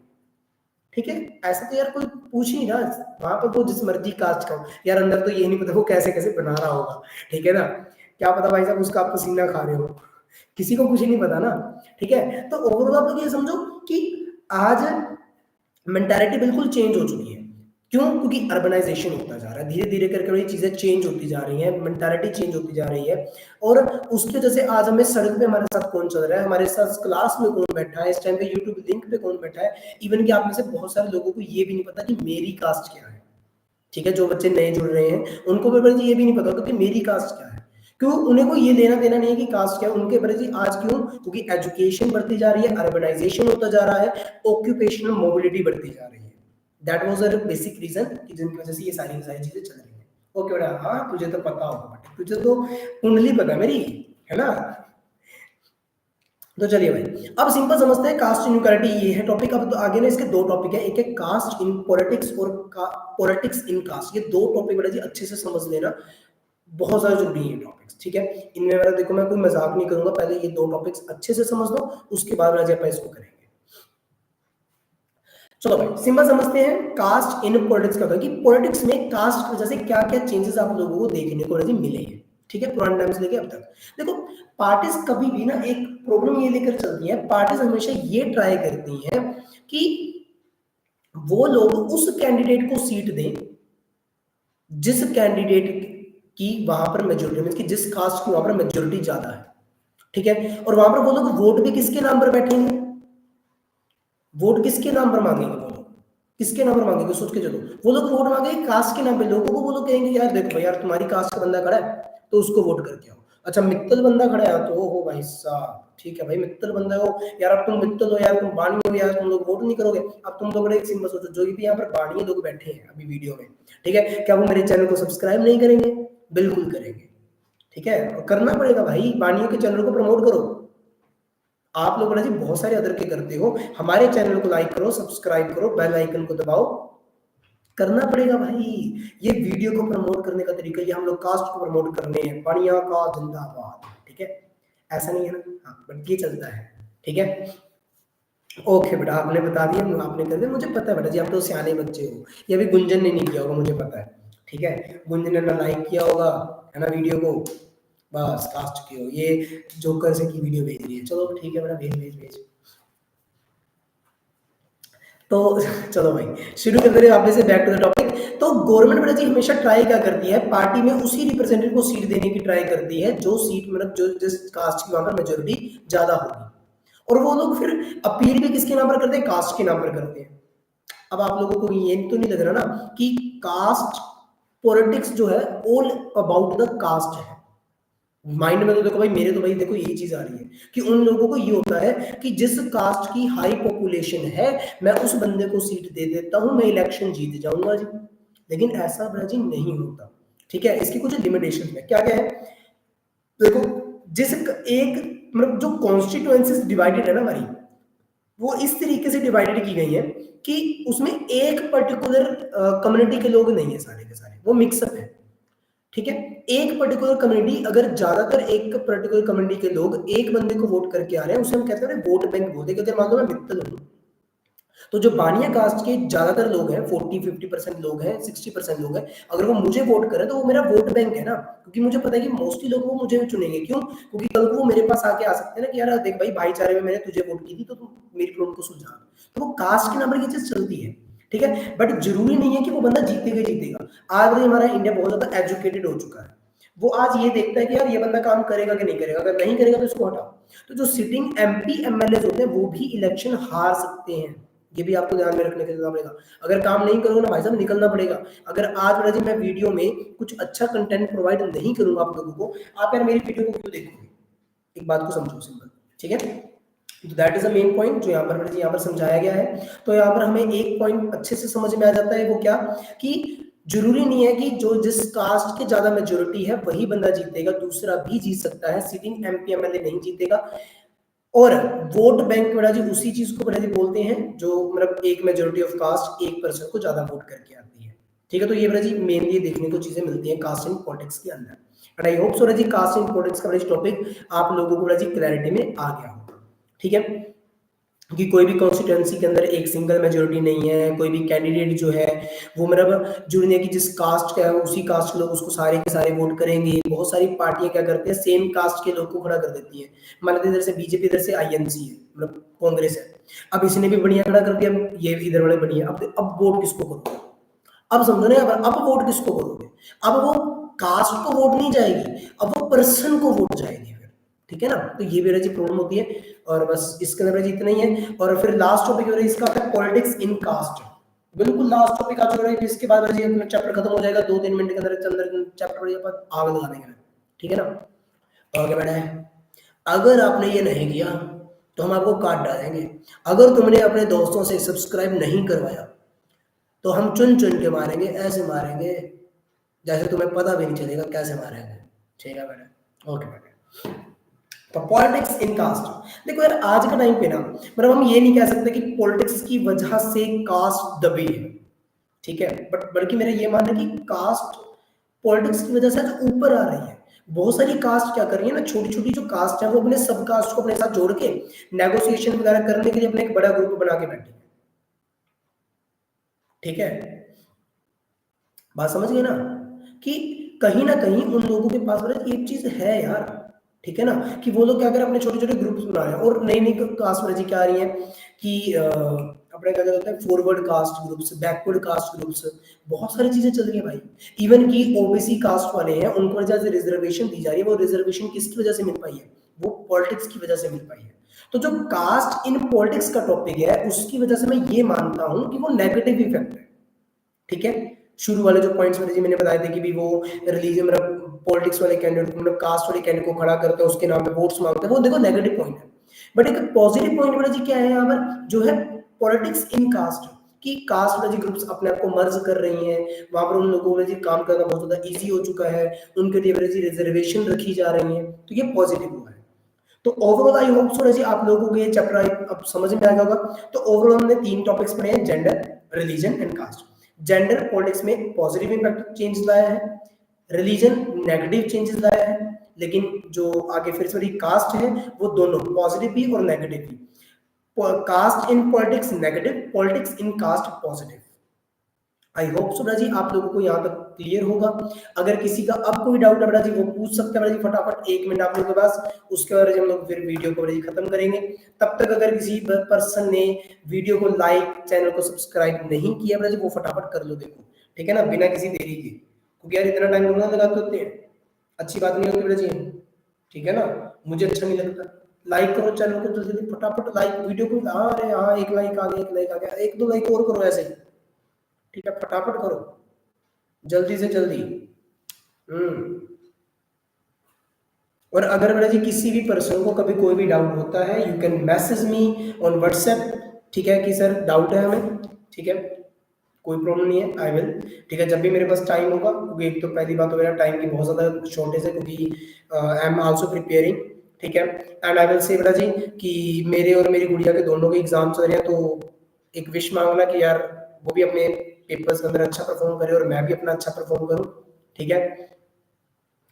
ठीक है, ऐसा तो यार कोई पूछ ही ना, वहां पर वो जिस मर्जी कास्ट का हो यार, अंदर तो ये नहीं पता वो कैसे कैसे बना रहा होगा। ठीक है ना, क्या पता भाई साहब उसका आप पसीना खा रहे हो, किसी को कुछ नहीं पता ना। ठीक है, तो ओवरऑल आप लोग ये समझो कि आज मेंटालिटी बिल्कुल चेंज हो चुकी है। क्यों? क्योंकि अर्बनाइजेशन होता जा रहा है, धीरे धीरे करके ये चीजें चेंज होती जा रही हैं, मेंटालिटी चेंज होती जा रही है। और उसकी वजह से आज हमें सड़क पे हमारे साथ कौन चल रहा है, हमारे साथ क्लास में कौन बैठा है, इस टाइम पे यूट्यूब लिंक पे कौन बैठा है, इवन कि आप में से बहुत सारे लोगों को ये भी नहीं पता कि मेरी कास्ट क्या है। ठीक है, जो बच्चे नए जुड़ रहे हैं उनको भी ये भी नहीं पता होगा कि मेरी कास्ट क्या है। क्यों? उन्हें कोई ये लेना देना नहीं है कि कास्ट क्या है, उनके प्रति आज क्यों? क्योंकि एजुकेशन बढ़ती जा रही है, अर्बनाइजेशन होता जा रहा है, ऑक्यूपेशनल मोबिलिटी बढ़ती जा रही है। That was a basic reason कि जिनकी वजह से ये सारी चीजें चल रही है। ओके बेटा, हाँ तुझे तो पता होगा बेटा, तुझे तो कुंडली पता है मेरी, है ना। तो चलिए भाई, अब सिंपल समझते हैं कास्ट इनइक्वालिटी, ये है टॉपिक। अब तो आगे ना इसके दो टॉपिक है, एक है कास्ट इन पॉलिटिक्स और पॉलिटिक्स इन कास्ट। ये दो टॉपिक बेटा जी अच्छे से समझ लेना, बहुत ज्यादा जरूरी है टॉपिक्स। ठीक है, इनमें मेरा देखो मैं कोई मजाक नहीं करूंगा, पहले ये दो टॉपिक्स अच्छे से समझ लो, उसके बाद राजा अपन इसको करेंगे। चलो भाई सिंपल समझते हैं कास्ट इन पॉलिटिक्स का होता है कि पॉलिटिक्स में कास्ट की वजह से क्या क्या चेंजेस आप लोगों को देखने को मिले हैं। ठीक है, पुराने टाइम से लेके अब तक देखो, पार्टीज कभी भी ना एक प्रॉब्लम ये लेकर चलती है, पार्टीज हमेशा ये ट्राई करती हैं कि वो लोग उस कैंडिडेट को सीट दें जिस कैंडिडेट की वहां पर मेजोरिटी, मीन कि जिस कास्ट की वहां पर मेजोरिटी ज्यादा है। ठीक है, और वहां पर वो लोग वोट भी किसके नाम पर बैठेंगे, वोट किसके नाम पर मांगेंगे वो लोग, किसके नाम पर मांगेंगे, सोच के चलो। वो लोग वोट मांगेंगे कास्ट के नाम पे, लोगों को वो लोग कहेंगे यार देखो भाई यार तुम्हारी कास्ट का बंदा खड़ा है तो उसको वोट करके आओ। अच्छा मित्तल बंदा खड़ा है तो हो भाई साहब, ठीक है भाई मित्तल बंदा हो यार, अब तुम मित्तल हो यार, तुम बानी हो यार, तुम लोग वोट नहीं करोगे। अब तुम लोग एक सिंपल सोचो, जो भी यहाँ पर बानी लोग बैठे हैं अभी वीडियो में, ठीक है, क्या वो मेरे चैनल को सब्सक्राइब नहीं करेंगे? बिल्कुल करेंगे। ठीक है, करना पड़ेगा भाई, बानियों के चैनल को प्रमोट करो। आप लोग जी बहुत सारे अदर के करते हो, हमारे चैनल को लाइक करो, सब्सक्राइब करो, बेल आइकन को दबाओ, करना पड़ेगा भाई। ये वीडियो को प्रमोट करने का तरीका, ये हम लोग कास्ट को प्रमोट करने हैं, बढ़िया का जिंदाबाद। ठीक है, ऐसा नहीं है ना, हाँ बट ये चलता है। ठीक है, ओके बेटा, आपने बता दिया, आपने कर दिया, मुझे पता है बेटा जी आप तो सियाने बच्चे हो। ये अभी गुंजन ने नहीं किया होगा मुझे पता है। ठीक है, गुंजन ने ना लाइक किया होगा, है ना, वीडियो को, बस कास्ट की हो, ये जोकर से की वीडियो भेज रही है। चलो ठीक है बेटा, भेज भेज भेज। तो चलो भाई शुरू करते हैं वापस से, बैक टू द टॉपिक। तो गवर्नमेंट बेटा जी हमेशा ट्राई क्या करती है, पार्टी में उसी रिप्रेजेंटेटिव को सीट देने की ट्राई करती है जो सीट मतलब जो जिस कास्ट की वहां पर मेजोरिटी ज्यादा होगी। और वो लोग फिर अपील भी किसके नाम पर करते हैं, कास्ट के नाम पर करते हैं। अब आप लोगों को ये तो नहीं लग रहा ना कि कास्ट पॉलिटिक्स जो है ऑल अबाउट द कास्ट है। माइंड में तो देखो भाई, मेरे तो भाई देखो यही चीज आ रही है कि उन लोगों को ये होता है कि जिस कास्ट की हाई पॉपुलेशन है मैं उस बंदे को सीट दे देता हूं, मैं इलेक्शन जीत जाऊंगा जी। लेकिन ऐसा बेटा जी नहीं होता, ठीक है। इसकी कुछ लिमिटेशन है, क्या क्या है देखो, जिस एक मतलब जो कॉन्स्टिट्यूएंसीज डिवाइडेड है ना हमारी, वो इस तरीके से डिवाइडेड की गई है कि उसमें एक पर्टिकुलर कम्युनिटी के लोग नहीं है, सारे के सारे वो मिक्सअप है, ठीक है। एक पर्टिकुलर कम्युनिटी, अगर ज्यादातर एक पर्टिकुलर कम्युनिटी के लोग एक बंदे को वोट करके आ रहे हैं, उसे हम कहते हैं वोट बैंक बोलते हैं। अगर मान लो मैं मित्तल हूं, तो जो बानिया कास्ट के ज्यादातर लोग हैं, 40-50% लोग हैं, 60% लोग हैं, अगर वो मुझे वोट करें तो वो मेरा वोट बैंक है ना, क्योंकि मुझे पता है कि मोस्टली लोग वो मुझे चुनेंगे। क्यों? क्योंकि कल को वो मेरे पास आके आ सकते हैं ना कि यार देख भाई, भाईचारे में मैंने तुझे वोट की थी, तो तू मेरी प्रॉब्लम को सुलझा। तो वो कास्ट के नाम पर ये चीज चलती है, ठीक है। बट जरूरी नहीं है कि वो बंदा जीतेगा ही जीतेगा। आज भी हमारा इंडिया बहुत ज्यादा एजुकेटेड हो चुका है, वो आज ये देखता है कि यार ये बंदा काम करेगा कि नहीं करेगा, अगर नहीं करेगा तो इसको हटाओ। तो जो सिटिंग एमपी एमएलए होते हैं वो भी इलेक्शन हार सकते हैं, ये भी आपको ध्यान में रखने के लिए पड़ेगा। अगर काम नहीं करोगे ना भाई साहब, निकलना पड़ेगा। अगर आज राजी मैं वीडियो में कुछ अच्छा कंटेंट प्रोवाइड नहीं करूंगा आप लोगों को, आप यार मेरी वीडियो को क्यों देखोगे? एक बात को समझो सिंपल, ठीक है। तो that is a main point जो यहाँ पर समझाया गया है। तो यहाँ पर हमें एक पॉइंट अच्छे से समझ में आ जाता है, वो क्या कि जरूरी नहीं है कि जो जिस कास्ट के ज्यादा मेजोरिटी है वही बंदा जीतेगा, दूसरा भी जीत सकता है, सिटिंग एमपी एमएलए नहीं जीतेगा। और वोट बैंक बेटा जी उसी चीज को बेटा जी बोलते हैं जो मतलब एक मेजोरिटी ऑफ कास्ट एक पर्सन को ज्यादा वोट करके आती है, ठीक है। तो ये बेटा जी मेनली देखने को चीजें मिलती हैं कास्ट इन पॉलिटिक्स के अंदर। एंड आई होप सो बेटा जी कास्ट इन पॉलिटिक्स का टॉपिक आप लोगों को बेटा जी क्लैरिटी में आ गया होगा, ठीक है। कि कोई भी कॉन्स्टिट्यूएंसी के अंदर एक सिंगल मेजोरिटी नहीं है, कोई भी कैंडिडेट जो है वो मतलब जुड़ने की जिस कास्ट का है उसी कास्ट के लोग उसको सारे के सारे वोट करेंगे। बहुत सारी पार्टियां क्या करते हैं, सेम कास्ट के लोग को खड़ा कर देती है। मान लीजिए इधर से बीजेपी, इधर से आईएनसी है, मतलब कांग्रेस है। अब इसने भी बढ़िया खड़ा कर दिया, ये इधर वाले बढ़िया, अब वोट किसको करोगे? अब समझो ना, अब वोट किसको करोगे? अब वो कास्ट को वोट नहीं जाएगी, अब वो पर्सन को वोट जाएगी फिर, ठीक है ना। तो ये भी जी प्रॉब्लम होती है। और बस इसके अंदर जी इतना ही है। और फिर लास्ट टॉपिक इसका आता है पॉलिटिक्स इन कास्ट। बिल्कुल लास्ट टॉपिक आ चुका है, इसके बाद जी चैप्टर खत्म हो जाएगा 2-3 मिनट के अंदर चैप्टर पर आग लगा देंगे, ठीक है ना। ओके बेटा, अगर आपने ये नहीं किया तो हम आपको काट डालेंगे। अगर तुमने अपने दोस्तों से सब्सक्राइब नहीं करवाया तो हम चुन चुन के मारेंगे, ऐसे मारेंगे जैसे तुम्हें पता भी नहीं चलेगा कैसे मारेंगे, ठीक है बेटा। ओके बेटा, तो पॉलिटिक्स इन कास्ट देखो यार, आज का टाइम पे ना मतलब हम ये नहीं कह सकते कि पॉलिटिक्स की वजह से कास्ट दबी है, ठीक है। बट बल्कि मेरा ये मानना है कि कास्ट पॉलिटिक्स की वजह से आज ऊपर आ रही है। बहुत सारी कास्ट क्या कर रही है ना, छोटी छोटी जो कास्ट है वो अपने सब कास्ट को अपने साथ जोड़ के नेगोशिएशन वगैरह करने के लिए अपने एक बड़ा ग्रुप बना के बैठी है, ठीक है। बात समझ गए ना कि कहीं ना कहीं उन लोगों के पास वाला एक चीज है यार, ठीक है ना, कि वो लोग क्या करें अपने छोटे छोटे ग्रुप्स बना रहे हैं। और नई नई कास्ट वाली क्या आ रही है कि अपने क्या कहते हैं forward caste groups, backward caste groups, बहुत सारी चीजें चल रही है भाई। इवन की ओबीसी कास्ट वाले हैं उनको वजह से रिजर्वेशन दी जा रही है, वो रिजर्वेशन किसकी वजह से मिल पाई है? वो पॉलिटिक्स की वजह से मिल पाई है। तो जो कास्ट इन पॉलिटिक्स का टॉपिक है उसकी वजह से मैं ये मानता हूं कि वो नेगेटिव इफेक्ट है, ठीक है। शुरू वाले जो पॉइंट्स मैंने बताए थे कि भी वो रिलीजन मतलब पॉलिटिक्स वाले कैंडिडेट मतलब कास्ट वाले कैंडिडेट को खड़ा करते हैं, उसके नाम पे वोट्स मांगते हैं, वो देखो नेगेटिव पॉइंट है। बट एक पॉजिटिव पॉइंट वाला जी क्या है यहाँ पर, जो है पॉलिटिक्स इन कास्ट, कि कास्ट वाले ग्रुप्स अपने आप को मर्ज कर रही हैं, वहां पर उन लोगों में जी काम करना बहुत ज्यादा ईजी हो चुका है, उनके लिए जी रिजर्वेशन रखी जा रही है, तो ये पॉजिटिव हुआ है। तो ओवरऑल आई होप सो जी आप लोगों को ये चैप्टर अब समझ में आ गया होगा। तो ओवरऑल हमने 3 टॉपिक्स पढ़े हैं, gender, religion and caste. Gender politics में पॉजिटिव इंपैक्ट चेंज लाया है, रिलीजन नेगेटिव चेंजेस लाया है, लेकिन जो आगे फिर सॉरी कास्ट है वो दोनों पॉजिटिव भी और नेगेटिव भी। Caste in politics negative, politics in caste positive. I hope so जी आप लोगों को यहाँ तक क्लियर होगा। अगर किसी का अब कोई डाउट है बेटा जी वो पूछ सकते हैं बेटा जी फटाफट, 1 मिनट आप लोगों के पास, उसके बाद हम लोग फिर वीडियो को बेटा जी खत्म करेंगे। तब तक अगर किसी पर्सन ने वीडियो को लाइक, चैनल को सब्सक्राइब नहीं किया बेटा जी वो फटाफट कर लो, देखो ठीक है ना, बिना किसी देरी के, क्योंकि यार इतना टाइम ना लगाते होते हैं, अच्छी बात नहीं होती बेटा जी, ठीक है ना, मुझे अच्छा नहीं लगता। लाइक करो चैनल को जल्दी जल्दी फटाफट, लाइक वीडियो को, हाँ अरे हाँ 1 लाइक आ गया, 1 लाइक आ गया, 1-2 लाइक और करो ऐसे ही, ठीक है, फटाफट करो जल्दी से जल्दी। हम्म। और अगर मेरा जी किसी भी पर्सन को कभी कोई भी डाउट होता है you can message me on WhatsApp, ठीक है, कि सर डाउट है हमें, ठीक है, कोई प्रॉब्लम नहीं है, आई विल, ठीक है, जब भी मेरे पास टाइम होगा, क्योंकि एक तो पहली बात तो मेरा टाइम की बहुत ज़्यादा शॉर्टेज है, क्योंकि आई एम आल्सो प्रिपेयरिंग, ठीक है। एंड आई विल से बेटा जी कि मेरे और मेरी गुड़िया के दोनों के एग्जाम चल रहे हैं, तो एक विश मांगना कि यार वो भी अपने पेपर्स के अंदर अच्छा परफॉर्म करे और मैं भी अपना अच्छा परफॉर्म करूं, ठीक है।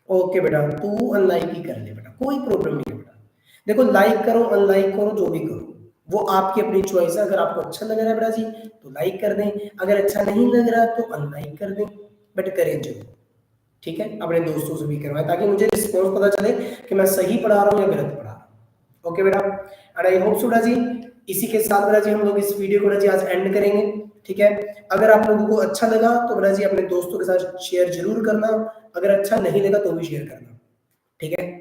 ओके बेटा, तू अनलाइक ही कर ले बेटा, कोई प्रॉब्लम नहीं है बेटा। देखो, लाइक करो अनलाइक करो जो भी करो, वो आपकी अपनी चॉइस है। अगर आपको अच्छा लग रहा है बेटा जी तो लाइक कर दें, अगर अच्छा नहीं लग रहा तो अनलाइक कर दें, बट करें जरूर, ठीक है। अपने दोस्तों से भी करवाएं ताकि मुझे रिस्पॉन्स पता चले कि मैं सही पढ़ा रहा हूँ या गलत पढ़ा रहा हूँ। ओके बेटा, एंड आई होप सो बेटा जी इसी के साथ बेटा जी हम लोग इस वीडियो को बेटा जी आज एंड करेंगे, ठीक है। अगर आप लोगों को अच्छा लगा तो बेटा जी अपने दोस्तों के साथ शेयर जरूर करना, अगर अच्छा नहीं लगा तो भी शेयर करना, ठीक है।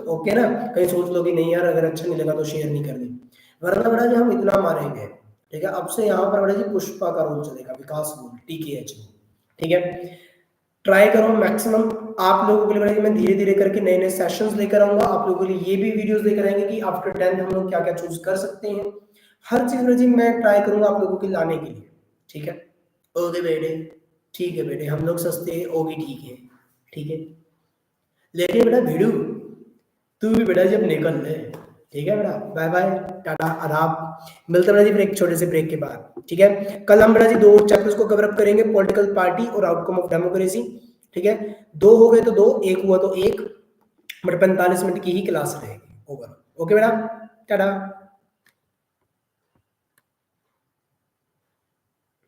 ओके ना, कहीं सोच लो कि नहीं यार अगर अच्छा नहीं लगा तो शेयर नहीं करनी, वरना बेटा जी हम इतना मारेंगे, ठीक है। अब से यहाँ पर बेटा जी पुष्पा का रोल चलेगा, विकास रोल, TKH, ठीक है। ट्राई करो मैक्सिमम। आप लोगों के लिए बेटा जी मैं धीरे धीरे करके नए नए सेशंस लेकर आऊंगा, आप लोगों के लिए ये भी वीडियोस लेकर आएंगे कि आफ्टर 10th हम लोग क्या क्या चूज कर सकते हैं, हर चीज बेटा जी मैं ट्राई करूंगा आप लोगों के लाने के लिए, ठीक है। ओके बेटे, ठीक है बेटे, हम लोग सस्ते होगी, ठीक है, ठीक है। लेकिन बेटा भिड़ू तू भी बेटा जी अब निकल ले, ठीक है बेटा, बाय बाय, टाटा, आदाब। मिलते हैं बेटा जी फिर एक छोटे से ब्रेक के बाद, ठीक है। कल हम बेटा जी 2 चैप्टर्स को कवर अप करेंगे, पॉलिटिकल पार्टी और आउटकम ऑफ डेमोक्रेसी, ठीक है। 2 हो गए तो 2, 1 हुआ तो 1, बट 45 मिनट की ही क्लास रहेगी ओवर। ओके बेटा, टाटा।